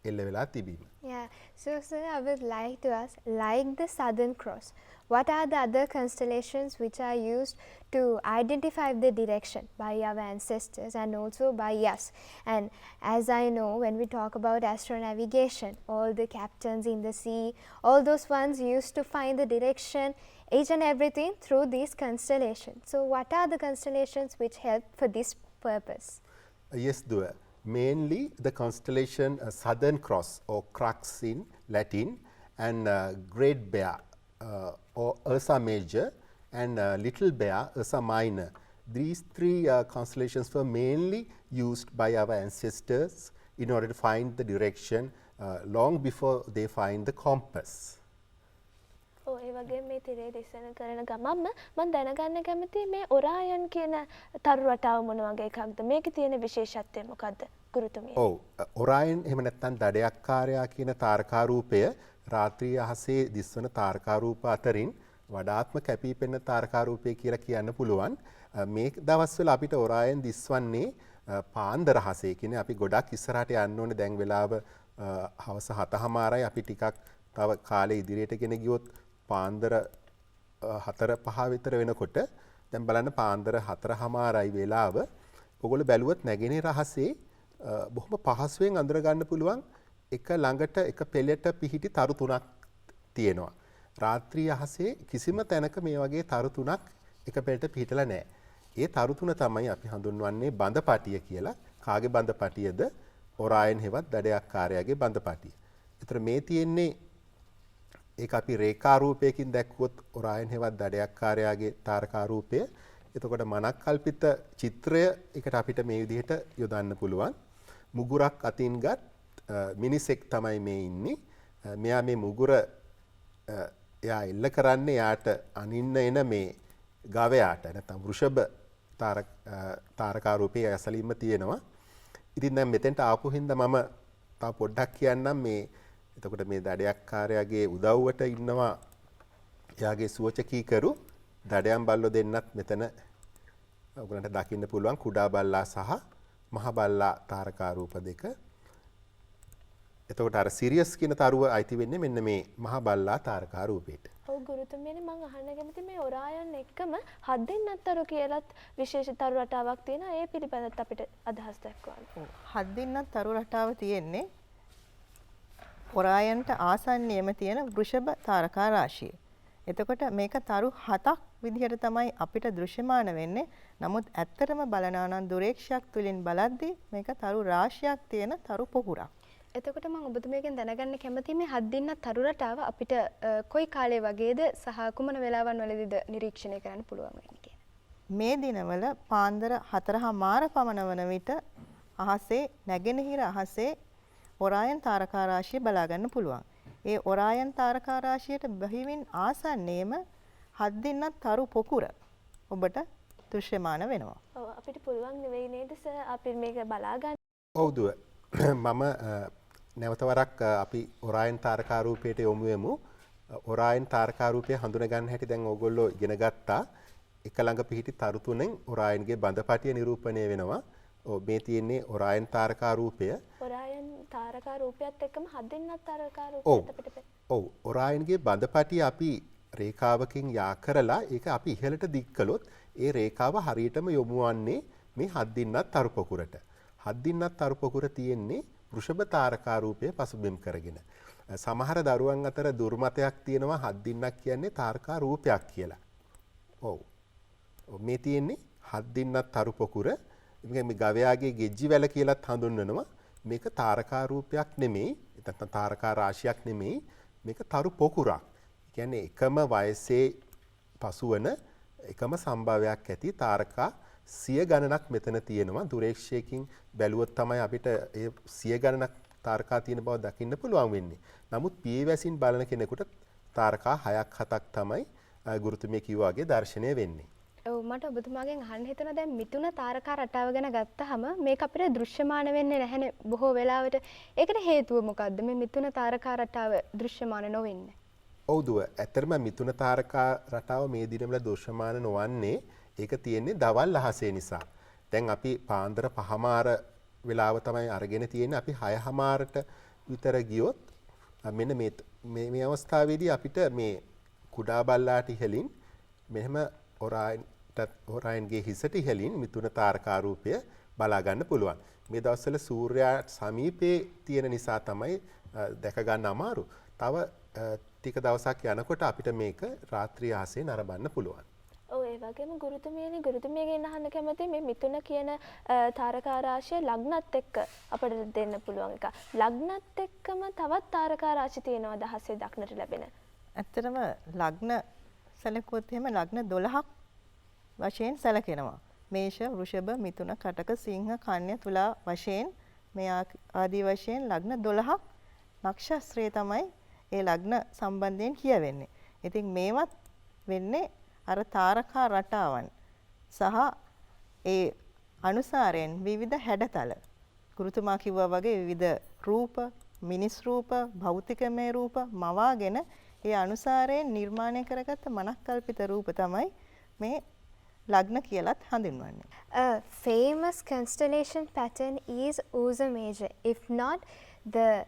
එල්ල වෙලා තිබීම. Yeah, so sir, I would like to ask, like the Southern Cross, what are the other constellations which are used to identify the direction by our ancestors and also by us? And as I know, when we talk about astronavigation, all the captains in the sea, all those ones used to find the direction, each and everything through these constellations. So what are the constellations which help for this purpose? Yes, Dua. Mainly the constellation Southern Cross or Crux in Latin and Great Bear or Ursa Major and Little Bear, Ursa Minor. These three constellations were mainly used by our ancestors in order to find the direction long before they find the compass. ඒ වගේ මේ තිරේ දිස්සන කරන ගමම්ම මම දැනගන්න කැමති මේ ඔරායන් කියන තරු රටාව මොන වගේ එකක්ද? මේකේ තියෙන විශේෂත්වය මොකද්ද ගුරුතුමිය? ඔව් ඔරායන් එහෙම නැත්නම් දඩයක්කාරයා කියන තාරකා රූපය රාත්‍රී අහසේ දිස්වන තාරකා රූප අතරින් වඩාත්ම කැපී පෙනෙන තාරකා රූපය කියලා කියන්න පුළුවන්. මේ දවස්වල අපිට ඔරායන් දිස්වන්නේ පාන්දර අහසේ. කියන්නේ අපි ගොඩක් ඉස්සරහට යන්න ඕනේ. දැන් වෙලාව හවස 7:00යි. අපි ටිකක් තව කාලේ ඉදිරියට ගෙන ගියොත් පාන්දර 4-5 විතර වෙනකොට දැන් බලන්න පාන්දර 4:00යි වෙලාව. ඔයගොල්ලෝ බැලුවොත් නැගෙනහිර රහසේ බොහොම පහසුවෙන් අඳුර ගන්න පුළුවන් එක ළඟට එක පෙළට පිහිටි තරු තුනක් තියෙනවා. රාත්‍රී අහසේ කිසිම තැනක මේ වගේ තරු තුනක් එක පෙළට පිහිටලා නැහැ. ඒ තරු තුන තමයි අපි හඳුන්වන්නේ බඳපටිය කියලා. කාගේ බඳපටියද? ඔරායන් හෙවත් දඩයක්කාරයාගේ බඳපටිය. ඒතර මේ තියෙන්නේ ඒක අපි රේඛා රූපයකින් දැක්වුවොත් ඔරායන් හෙවත් දඩයක්කාරයාගේ තාරකා රූපය. එතකොට මනක් කල්පිත චිත්‍රය එකට අපිට මේ විදිහට යොදන්න පුළුවන්. මුගුරක් අතින්ගත් මිනිසෙක් තමයි මේ ඉන්නේ. මෙයා මේ මුගුර එයා එල්ල කරන්නේ යාට අනින්න එන මේ ගවයාට නැත්නම් වෘෂභ තාරකා රූපයේ ඇසලින්ම තියෙනවා. ඉතින් දැන් මෙතෙන්ට ආපු හින්දා මම තව පොඩ්ඩක් කියන්නම් මේ එතකොට මේ දඩයක්කාරයාගේ උදව්වට ඉන්නවා එයාගේ සුවචකීකරු දඩයන් බල්ලෝ දෙන්නත් මෙතන ඔයගලන්ට දකින්න පුළුවන් කුඩා බල්ලා සහ මහ බල්ලා තාරකා රූප දෙක. එතකොට අර සිරියස් කියන තරුව අයිති වෙන්නේ මෙන්න මේ මහ බල්ලා තාරකා රූපේට. ඔව් ගුරුතුමියනි මම අහන්න කැමති මේ ඔරායන් එක්කම හත් දෙන්නත් තරු කියලත් විශේෂ තරු රටාවක් තියෙනවා. ඒ පිළිබඳව අපිට අදහස් දක්වන්න. හත් දෙන්නත් තරු රටාව තියෙන්නේ ඔරායන්ට ආසන්නයේම තියෙන වෘෂභ තාරකා රාශිය. එතකොට මේක තරු 7ක් විදිහට තමයි අපිට දෘශ්‍යමාන වෙන්නේ. නමුත් ඇත්තටම බලනවා නම් දුරේක්ෂයක් තුලින් බලද්දී මේක තරු රාශියක් තියෙන තරු පොහුරක්. එතකොට මම ඔබතුමියගෙන් දැනගන්න කැමතියි මේ හත් දිනක් තරු රටාව අපිට කොයි කාලේ වගේද සහ කුමන වෙලාවන් වලදීද නිරීක්ෂණය කරන්න පුළුවන් වෙන්නේ කියලා. මේ දිනවල පාන්දර 4:00 පමණ වන විට අහසේ නැගෙනහිර අහසේ ඔරායන් තාරකා රාශිය බලා ගන්න පුළුවන්. ඒ ඔරායන් තාරකා රාශියට බහිවින් ආසන්නයේම හත් දිනක් තරු පොකුර ඔබට දෘශ්‍යමාන වෙනවා. ඔව් අපිට පුළුවන් නෙවෙයි නේද සර් අපි මේක බලා ගන්න. ඔව් දුව. මම නැවත වරක් අපි ඔරායන් තාරකා රූපයට යොමු වෙමු. ඔරායන් තාරකා රූපය හඳුන ගන්න හැටි දැන් ඕගොල්ලෝ ඉගෙන ගත්තා. එක ළඟ පිහිටි තරු තුනෙන් ඔරායන්ගේ බඳපටිය නිරූපණය වෙනවා. මේ තියෙන්නේ ඔරායන් තාරකා රූපය. ඔරායන් තාරකා රූපයත් එක්කම හත් දෙන්නත් තාරකා රූපයත් අපිට ඔව් ඔරායන්ගේ බඳපටිය අපි රේඛාවකින් යා කරලා ඒක අපි ඉහළට දික් කළොත් ඒ රේඛාව හරියටම යොමු වන්නේ මේ හත් දින්නත් තරු පොකුරට. හත් දින්නත් තරු පොකුර තියෙන්නේ වෘෂභ තාරකා රූපය පසුබිම් කරගෙන. සමහර දරුවන් අතර දුර්මතයක් තියෙනවා හත් දින්නක් කියන්නේ තාරකා රූපයක් කියලා. ඔව්. මේ තියෙන්නේ හත් දින්නත් තරු පොකුර. මේ ගවයාගේ ගෙජ්ජි වැල කියලාත් හඳුන්වනවා. මේක තාරකා රූපයක් නෙමෙයි, නැත්නම් තාරකා රාශියක් නෙමෙයි. මේක තරු පොකුරක්. කියන්නේ එකම වයසේ පසුවන එකම සම්භාවයක් ඇති තාරකා සිය ගණනක් මෙතන තියෙනවා. දුරේක්ෂයකින් බැලුවොත් තමයි අපිට ඒ සිය ගණනක් තාරකා තියෙන බව දකින්න පුළුවන් වෙන්නේ. නමුත් පියවැසින් බලන කෙනෙකුට තාරකා 6ක් 7ක් තමයි ගුරුතුමිය කිව්වා වගේ දැర్శණය වෙන්නේ. ඔව් මට ඔබතුමාගෙන් අහන්න හිතුණා දැන් මිතුන තාරකා රටාව ගැන ගත්තාම මේක අපිට දෘශ්‍යමාන වෙන්නේ නැහැනේ බොහෝ වෙලාවට. ඒකට හේතුව මොකද්ද මේ මිතුන තාරකා රටාව දෘශ්‍යමාන නොවෙන්නේ? ඔව් දුව. ඇත්තටම මිතුන තාරකා රටාව මේ දිනවල දෘශ්‍යමාන නොවන්නේ ඒක තියෙන්නේ දවල් අහසේ නිසා. දැන් අපි පාන්දර 5:00 වෙලාව තමයි අරගෙන තියෙන්නේ. අපි 6:00ට විතර ගියොත් මෙන්න මේ අවස්ථාවේදී අපිට මේ කුඩා බල්ලාට ඉහලින් මෙහෙම ඔරායන්ගේ හිසට ඉහලින් මිතුන තාරකා රූපය බලා ගන්න පුළුවන්. මේ දවස්වල සූර්යයා සමීපේ තියෙන නිසා තමයි දැක ගන්න අමාරු. තව ටික දවසක් යනකොට අපිට මේක රාත්‍රී ආසේ නරඹන්න පුළුවන්. ඔව් ඒ වගේම ගුරුතුමියගෙන් අහන්න කැමති මේ මිතුන කියන තාරකා රාශිය ලග්නත් එක්ක අපිට දෙන්න පුළුවන් එක. ලග්නත් එක්කම තවත් තාරකා රාශි තියෙනවා දහසේ දක්නට ලැබෙන. ඇත්තටම ලග්න සැලකුවොත් එහෙම ලග්න 12ක් වශයෙන් සැලකෙනවා. මේෂ, වෘෂභ, මිථුන, කටක, සිංහ, කන්‍යා, තුලා වශයෙන් මේ ආදී වශයෙන් ලග්න 12ක් නක්ෂත්‍රය තමයි ඒ ලග්න සම්බන්ධයෙන් කියවෙන්නේ. ඉතින් මේවත් වෙන්නේ අර තාරකා රටාවන් සහ ඒ අනුසාරයෙන් විවිධ හැඩතල. ගුරුතුමා කිව්වා වගේ විවිධ රූප, මිනිස් රූප, භෞතිකමය රූප මවාගෙන ඒ අනුසාරයෙන් නිර්මාණය කරගත්ත මනස්කල්පිත රූප තමයි මේ ලග්න කියලත් හඳුන්වන්නේ. A famous constellation pattern is Ursa Major. If not, the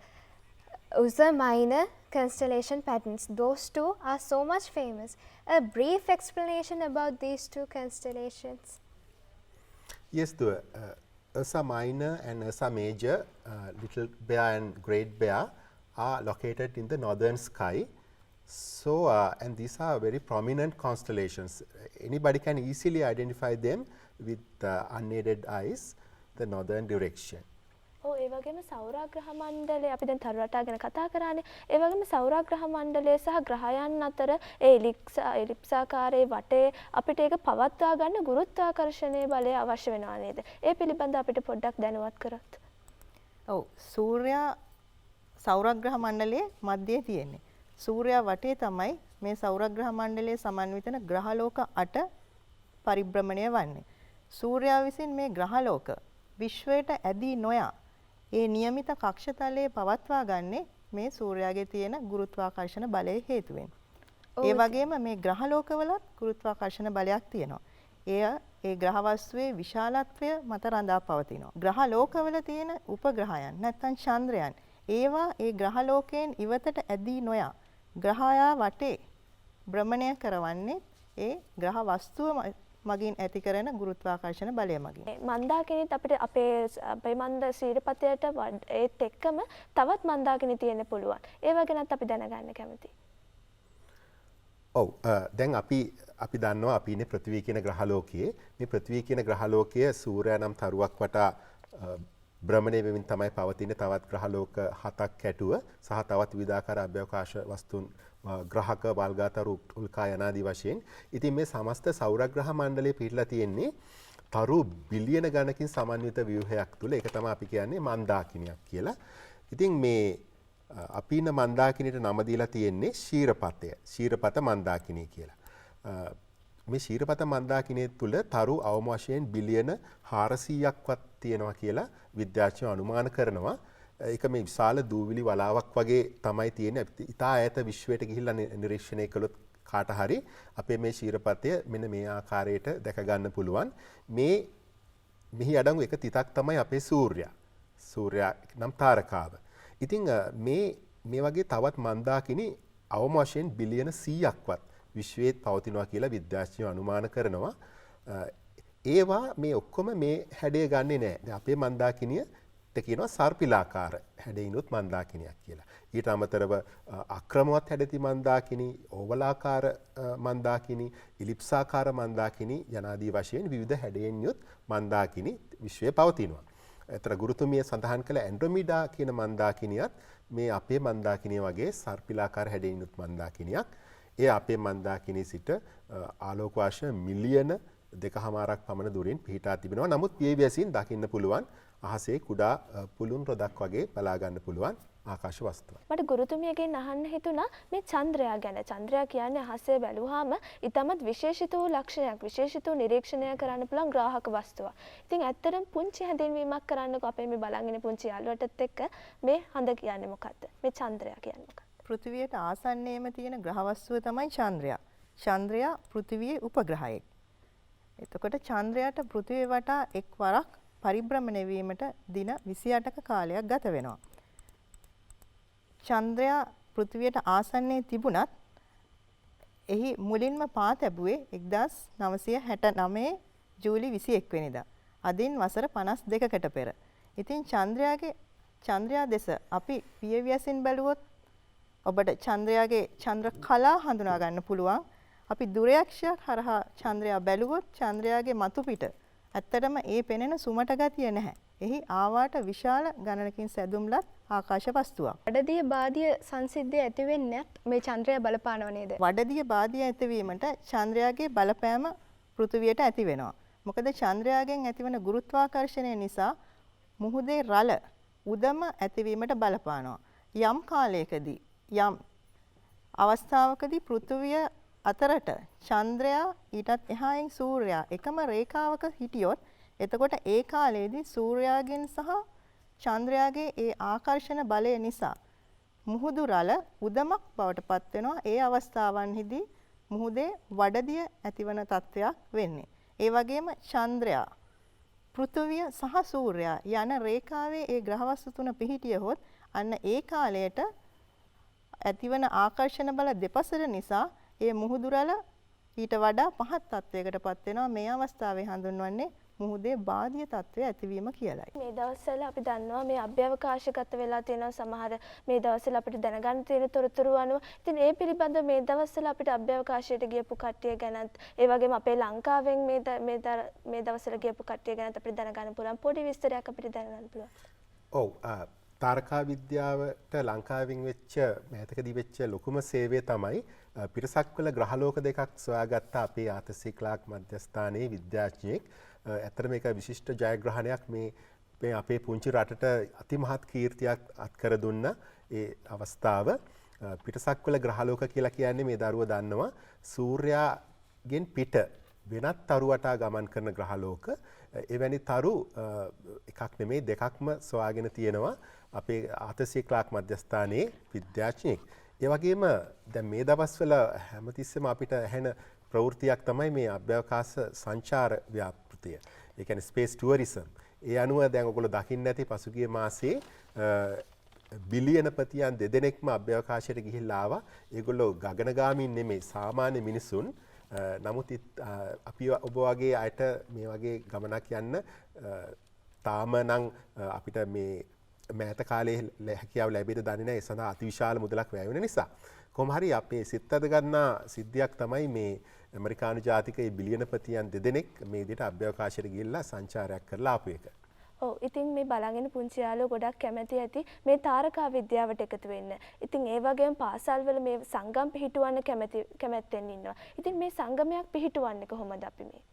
Ursa Minor constellation patterns. Those two are so much famous. A brief explanation about these two constellations. Yes, the Ursa Minor and Ursa Major, Little Bear and Great Bear, are located in the northern sky. So, and these are very prominent constellations. Anybody can easily identify them with unaided eyes, the northern direction. ඔව් ඒ වගේම සෞරග්‍රහ මණ්ඩලය අපි දැන් තරු රටා ගැන කතා කරානේ. ඒ වගේම සෞරග්‍රහ මණ්ඩලය සහ ග්‍රහයන් අතර ඒ එලිප්සාකාරයේ වටේ අපිට ඒක පවත්වා ගන්න ගුරුත්වාකර්ෂණයේ බලය අවශ්‍ය වෙනවා නේද? ඒ පිළිබඳව අපිට පොඩ්ඩක් දැනුවත් කරොත්. ඔව් සූර්යයා සෞරග්‍රහ මණ්ඩලයේ මැදේ තියෙන්නේ. සූර්යයා වටේ තමයි මේ සෞරග්‍රහ මණ්ඩලයේ සමන්විතන ග්‍රහලෝක 8 පරිභ්‍රමණය වන්නේ. සූර්යයා විසින් මේ ග්‍රහලෝක විශ්වයට ඇදී නොයා ඒ નિયમિત කක්ෂතලයේ පවත්වා ගන්නේ මේ සූර්යාගේ තියෙන ගුරුත්වාකර්ෂණ බලයේ හේතුවෙන්. ඒ වගේම මේ ග්‍රහලෝකවලත් ගුරුත්වාකර්ෂණ බලයක් තියෙනවා. ඒ ග්‍රහ වස්තුවේ විශාලත්වය මත රඳා පවතිනවා. ග්‍රහලෝකවල තියෙන උපග්‍රහයන් නැත්නම් චන්ද්‍රයන් ඒවා ඒ ග්‍රහලෝකයෙන් ඉවතට ඇදී නොයා ග්‍රහයා වටේ භ්‍රමණය කරවන්නේ ඒ ග්‍රහ වස්තුව මගින් ඇති කරන ගුරුත්වාකර්ෂණ බලය මගින්. මන්දාකිනිත් අපිට අපේ මන්ද ශීරපතයට ඒත් එක්කම තවත් මන්දාකිනි තියෙන්න පුළුවන්. ඒව ගැනත් අපි දැනගන්න කැමතියි. ඔව් දැන් අපි දන්නවා අපි ඉන්නේ පෘථිවිය කියන ග්‍රහලෝකයේ. මේ පෘථිවිය කියන ග්‍රහලෝකය සූර්යයා නම් තරුවක් වටා භ්‍රමණය වෙමින් තමයි පවතින්නේ. තවත් ග්‍රහලෝක 7ක් ඇතුව සහ තවත් විවිධාකාර අභ්‍යවකාශ වස්තුන් ග්‍රහක වල්ගාතරු උල්කා යනාදී වශයෙන්. ඉතින් මේ සමස්ත සෞරග්‍රහ මණ්ඩලයේ පිහිටලා තියෙන්නේ තරු බිලියන ගණනකින් සමන්විත ව්‍යුහයක් තුල. ඒක තමයි අපි කියන්නේ මන්දාකිනියක් කියලා. ඉතින් මේ අපි ඉන්න මන්දාකිනියට නම දීලා තියෙන්නේ ශීරපතය. ශීරපත මන්දාකිනිය කියලා. මේ ශීරපත මන්දාකිනිය තුල තරු අවම වශයෙන් බිලියන 400ක්වත් තියෙනවා කියලා විද්‍යාඥයෝ අනුමාන කරනවා. ඒක මේ විශාල දූවිලි වලාවක් වගේ තමයි තියෙන්නේ. ඉතා ඈත විශ්වයට ගිහිල්ලා නිරීක්ෂණය කළොත් කාට හරි අපේ මේ ශීරපතය මෙන්න මේ ආකාරයට දැක ගන්න පුළුවන්. මෙහි අඩංගු එක තිතක් තමයි අපේ සූර්යයා. සූර්යයා නම් තාරකාව. ඉතින් මේ වගේ තවත් මන්දාකිනි අවම වශයෙන් බිලියන 100ක්වත් විශ්වයේ පවතිනවා කියලා විද්‍යාඥයෝ අනුමාන කරනවා. ඒවා මේ ඔක්කොම මේ හැඩය ගන්නෙ නෑ. දැන් අපේ මන්දාකිනියට කියනවා සර්පිලාකාර හැඩයිනුත් මන්දාකිනියක් කියලා. ඊට අමතරව අක්‍රමවත් හැඩති මන්දාකිනි, ඕවලාකාර මන්දාකිනි, ඉලිප්සාකාර මන්දාකිනි යනාදී වශයෙන් විවිධ හැඩයෙන් යුත් මන්දාකිනි විශ්වයේ පවතිනවා. ඒතර ගුරුතුමිය සඳහන් කළ ඇන්ඩ්‍රොමීඩා කියන මන්දාකිනියත් මේ අපේ මන්දාකිනිය වගේ සර්පිලාකාර හැඩයිනුත් මන්දාකිනියක්. ඒ අපේ මන්දාකිනිය සිට ආලෝක වර්ෂ මිලියන 2.5ක් පමණ දුරින් පිහිටා තිබෙනවා. නමුත් පියවියසින් දකින්න පුළුවන් අහසේ කුඩා පුළුන් රොදක් වගේ බලා ගන්න පුළුවන් ආකාශ වස්තුවක්. මට ගුරුතුමියගෙන් අහන්න හිතුණා මේ චන්ද්‍රයා ගැන. චන්ද්‍රයා කියන්නේ අහසේ බැලුවාම ඊටමත් විශේෂිත වූ ලක්ෂණයක්, විශේෂිත වූ නිරීක්ෂණය කරන්න පුළුවන් ග්‍රාහක වස්තුවක්. ඉතින් ඇත්තටම පුංචි හැඳින්වීමක් කරන්නකෝ අපේ මේ බලන් ඉන්න පුංචි යාළුවටත් එක්ක මේ හඳ කියන්නේ මොකද්ද? මේ චන්ද්‍රයා කියන්නේ මොකක්ද? පෘථිවියට ආසන්නයේම තියෙන ග්‍රහ වස්තුව තමයි චන්ද්‍රයා. චන්ද්‍රයා පෘථිවියේ උපග්‍රහයෙක්. එතකොට චන්ද්‍රයාට පෘථිවිය වටා එක්වරක් පරිභ්‍රමණය වීමට දින 28ක කාලයක් ගත වෙනවා. චන්ද්‍රයා පෘථිවියට ආසන්නයේ තිබුණත් එහි මුලින්ම පා තැබුවේ 1969 ජූලි 21 වෙනිදා. අදින් වසර 52කට පෙර. ඉතින් චන්ද්‍රයා දෙස අපි පියවියසින් බැලුවොත් ඔබට චන්ද්‍රයාගේ චන්ද්‍ර කලා හඳුනා ගන්න පුළුවන්. අපි දුරයක්ෂයක් හරහා චන්ද්‍රයා බැලුවොත් චන්ද්‍රයාගේ මතු පිට ඇත්තටම ඒ පෙනෙන සුමට ගතිය නැහැ. එහි ආවාට විශාල ගණනකින් සැදුම්ලත් ආකාශ වස්තුවක්. වඩදිය බාදිය සංසිද්ධිය ඇති වෙන්නේ මේ චන්ද්‍රය බලපානව නේද? වඩදිය බාදිය ඇතිවීමට චන්ද්‍රයාගේ බලපෑම පෘථිවියට ඇති වෙනවා. මොකද චන්ද්‍රයාගෙන් ඇතිවන ගුරුත්වාකර්ෂණය නිසා මුහුදේ රළ උදම ඇතිවීමට බලපානවා. යම් කාලයකදී යම් අවස්ථාවකදී පෘථිවිය අතරට චන්ද්‍රයා ඊටත් එහායින් සූර්යයා එකම රේඛාවක හිටියොත් එතකොට ඒ කාලයේදී සූර්යාගෙන් සහ චන්ද්‍රයාගේ ඒ ආකර්ෂණ බලය නිසා මුහුදු රළ උදමක් බවට පත් වෙනවා. ඒ අවස්ථාවන්හිදී මුහුදේ වඩදිය ඇතිවන තත්ත්වයක් වෙන්නේ. ඒ වගේම චන්ද්‍රයා පෘථිවිය සහ සූර්යයා යන රේඛාවේ ඒ ග්‍රහවස්තු තුන පිහිටියහොත් අන්න ඒ කාලයට ඇතිවන ආකර්ෂණ බල දෙපසර නිසා ඒ මුහුදු රළ ඊට වඩා පහත් තත්වයකට පත් වෙනවා. මේ අවස්ථාවේ හඳුන්වන්නේ මුහුදේ බාධ්‍ය තත්වය ඇතිවීම කියලයි. මේ දවස්වල අපි දන්නවා මේ අභ්‍යවකාශගත වෙලා තියෙන සමහර මේ දවස්වල අපිට දැනගන්න තියෙන තොරතුරු අනුව ඉතින් ඒ පිළිබඳව මේ දවස්වල අපිට අභ්‍යවකාශයට ගියපු කට්ටිය ගැනත් ඒ වගේම අපේ ලංකාවෙන් මේ දවස්වල ගියපු කට්ටිය ගැනත් අපිට දැනගන්න පුළුවන් පොඩි විස්තරයක් අපිට දැනගන්න පුළුවන්. ඔව් තාරකා විද්‍යාවට ලංකාවෙන් වෙච්ච මෑතකදී වෙච්ච ලොකුම සේවය තමයි පිටසක් වල ග්‍රහලෝක දෙකක් සොයාගත්ත අපේ ආතසී ක්ලාක් මධ්‍යස්ථානයේ විද්‍යාඥයෙක්. ඇත්තට මේක විශිෂ්ට ජයග්‍රහණයක් මේ අපේ පුංචි රටට අතිමහත් කීර්තියක් අත්කර දුන්න ඒ අවස්ථාව. පිටසක් වල ග්‍රහලෝක කියලා කියන්නේ මේ දරුව දන්නවා සූර්යාගෙන් පිට වෙනත් තරු වටා ගමන් කරන ග්‍රහලෝක. එවැනි තරු එකක් නෙමෙයි දෙකක්ම සොයාගෙන තියෙනවා අපේ ආතසී ක්ලාක් මධ්‍යස්ථානයේ විද්‍යාඥයෙක්. ඒ වගේම දැන් මේ දවස්වල හැමතිස්සෙම අපිට ඇහෙන ප්‍රවෘත්තියක් තමයි මේ අභ්‍යවකාශ සංචාර ව්‍යාපෘතිය. ඒ කියන්නේ ස්පේස් ටුවරිසම්. ඒ අනුව දැන් ඔයගොල්ලෝ දකින්න ඇති පසුගිය මාසයේ බිලියනපතියන් දෙදෙනෙක්ම අභ්‍යවකාශයට ගිහිල්ලා ආවා. ඒගොල්ලෝ ගගනගාමීන් නෙමෙයි සාමාන්‍ය මිනිසුන්. නමුත් අපි ඔබ වගේ අයට මේ වගේ ගමනක් යන්න තාම නම් අපිට මේ මෑත කාලේ හැකියාව ලැබෙන්න දන්නේ නැහැ. ඒ සඳහා අතිවිශාල මුදලක් වැය වෙන නිසා. කොහොම හරි අපේ සිත් අද ගන්නා සිද්ධියක් තමයි මේ ඇමරිකානු ජාතිකයේ බිලියනපතියන් දෙදෙනෙක් මේ විදිහට අභ්‍යවකාශයට ගිහිල්ලා සංචාරයක් කරලා ආපු එක. ඔව් ඉතින් මේ බලගෙන පුංචි යාළුවෝ ගොඩක් කැමැති ඇති මේ තාරකා විද්‍යාවට එකතු වෙන්න. ඉතින් ඒ වගේම පාසල් වල මේ සංගම් පිහිටවන්න කැමැත්තෙන් ඉන්නවා. ඉතින් මේ සංගමයක් පිහිටවන්නේ කොහොමද අපි මේ?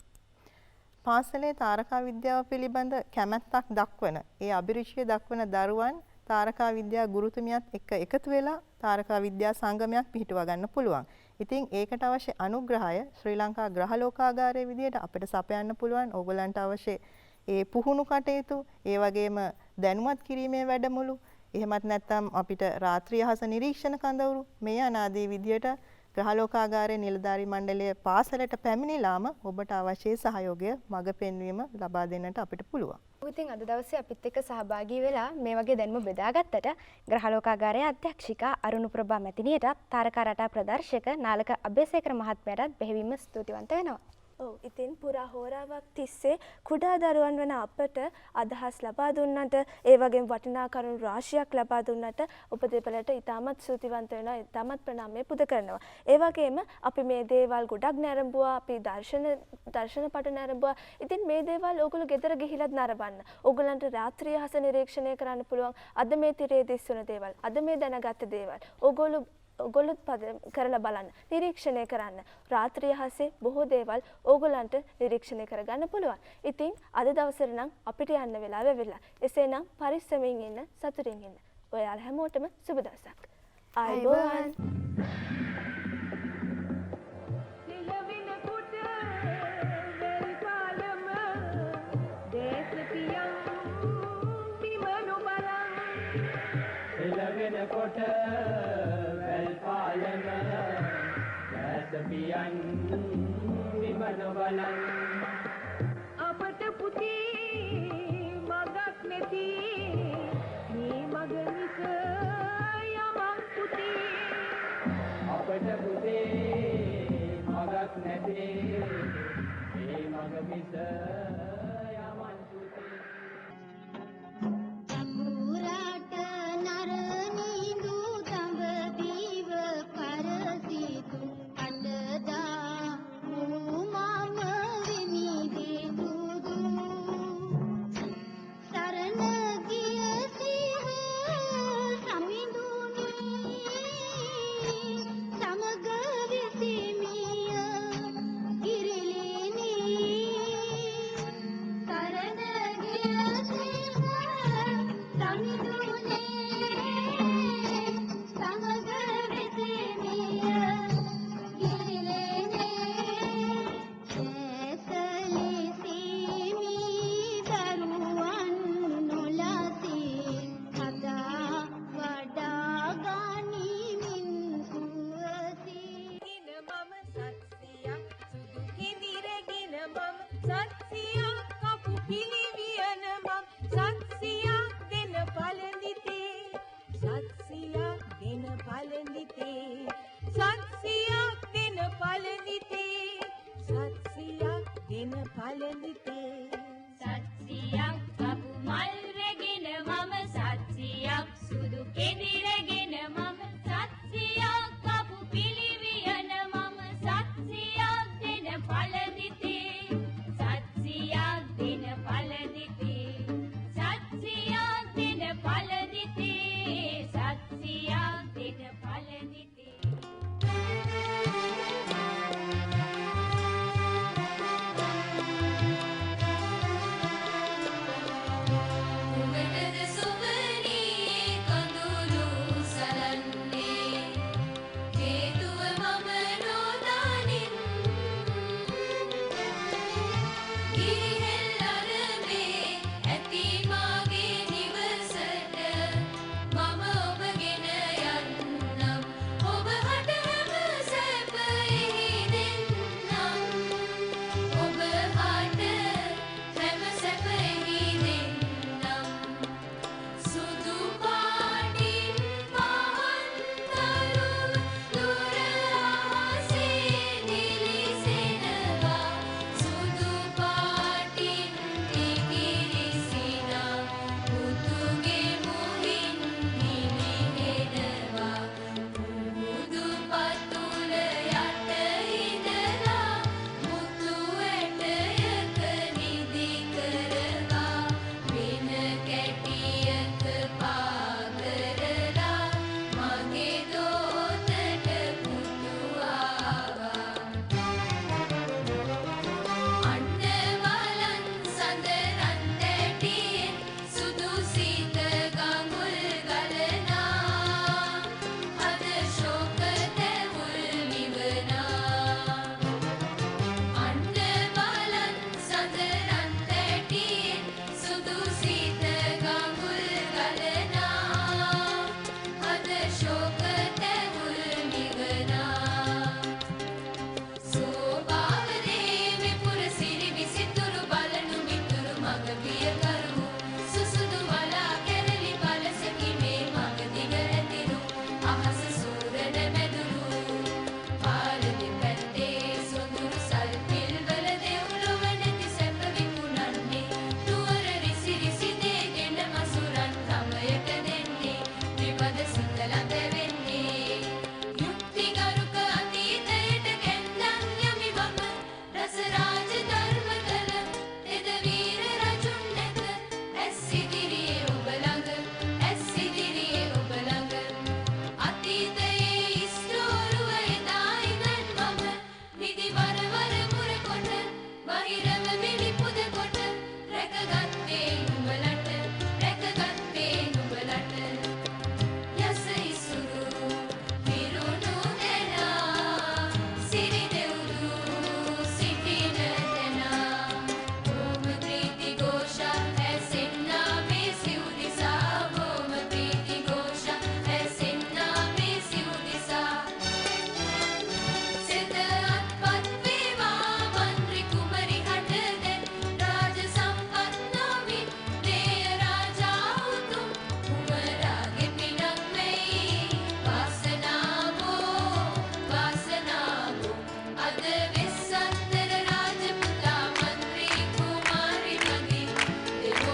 පාසලේ තාරකා විද්‍යාව පිළිබඳ කැමැත්තක් දක්වන ඒ අභිරුචිය දක්වන දරුවන් තාරකා විද්‍යා ගුරුතුමියත් එක්ක එකතු වෙලා තාරකා විද්‍යා සංගමයක් පිහිටුවා ගන්න පුළුවන්. ඉතින් ඒකට අවශ්‍ය අනුග්‍රහය ශ්‍රී ලංකා ග්‍රහලෝකාගාරයේ විදිහට අපිට සපයන්න පුළුවන්. ඕගොල්ලන්ට අවශ්‍ය ඒ පුහුණු කටයුතු, ඒ වගේම දැනුවත් කිරීමේ වැඩමුළු, එහෙමත් නැත්නම් අපිට රාත්‍රී අහස නිරීක්ෂණ කඳවුරු මේ අනාදී විදියට ග්‍රහලෝකාගාරයේ නිලධාරී මණ්ඩලය පාසලට පැමිණිලාම ඔබට අවශ්‍ය සහයෝගය මඟ පෙන්වීම ලබා දෙන්නට අපිට පුළුවන්. ඉතින් අද දවසේ අපිත් එක්ක සහභාගී වෙලා මේ වගේ දැනුම බෙදාගත්තට ග්‍රහලෝකාගාරයේ අධ්‍යක්ෂිකා අරුණප්‍රභා මැතිණියටත් තාරකා රටා ප්‍රදර්ශක නාලක අබේසේකර මහත්මයාටත් බෙහෙවින්ම ස්තුතිවන්ත වෙනවා. ඔව් ඉතින් පුරා හෝරාවක් තිස්සේ කුඩා දරුවන් වන අපට අදහස් ලබා දුන්නට ඒ වගේම වටිනා කරුණු රාශියක් ලබා දුන්නට උපදෙපළට ඉතාමත් ස්තුතිවන්ත වෙනවා. ඉතාමත් ප්‍රණාමය පුද කරනවා. ඒ වගේම අපි මේ දේවල් ගොඩක් නැරඹුවා. අපි දර්ශන පට නැරඹුවා. ඉතින් මේ දේවල් ඕගොල්ලෝ ගෙදර ගිහිලත් නරඹන්න. ඕගොල්ලන්ට රාත්‍රී අහස නිරීක්ෂණය කරන්න පුළුවන්. අද මේ තිරේ දිස්වන දේවල්, අද මේ දැනගත්ත දේවල් ඕගොල්ලොත් කරලා බලන්න, නිරීක්ෂණය කරන්න. රාත්‍රී අහසේ බොහෝ දේවල් ඕගොල්ලන්ට නිරීක්ෂණය කරගන්න පුළුවන්. ඉතින් අද දවසට නම් අපිට යන්න වෙලාව වෙලා. එසේනම් පරිස්සමින් ඉන්න, සතුටින් ඉන්න. ඔයාලා හැමෝටම සුබ දවසක්. ආයුබෝවන්. අපට පුතේ මගක් නැති මේ මග මිස යමක් පුතේ අපට පුතේ මගක් නැති මේ මග මිස යමක් පුතේ පුරාට නර නිදු තඹ දීව පරසිතු අඬදා සත්සියක් කපු කිලි වියනමක් සත්සියක් දෙන පළඳිතේ සත්සියක් දෙන පළඳිතේ සත්සියක් දෙන පළඳිතේ සත්සියක් දෙන පළඳිතේ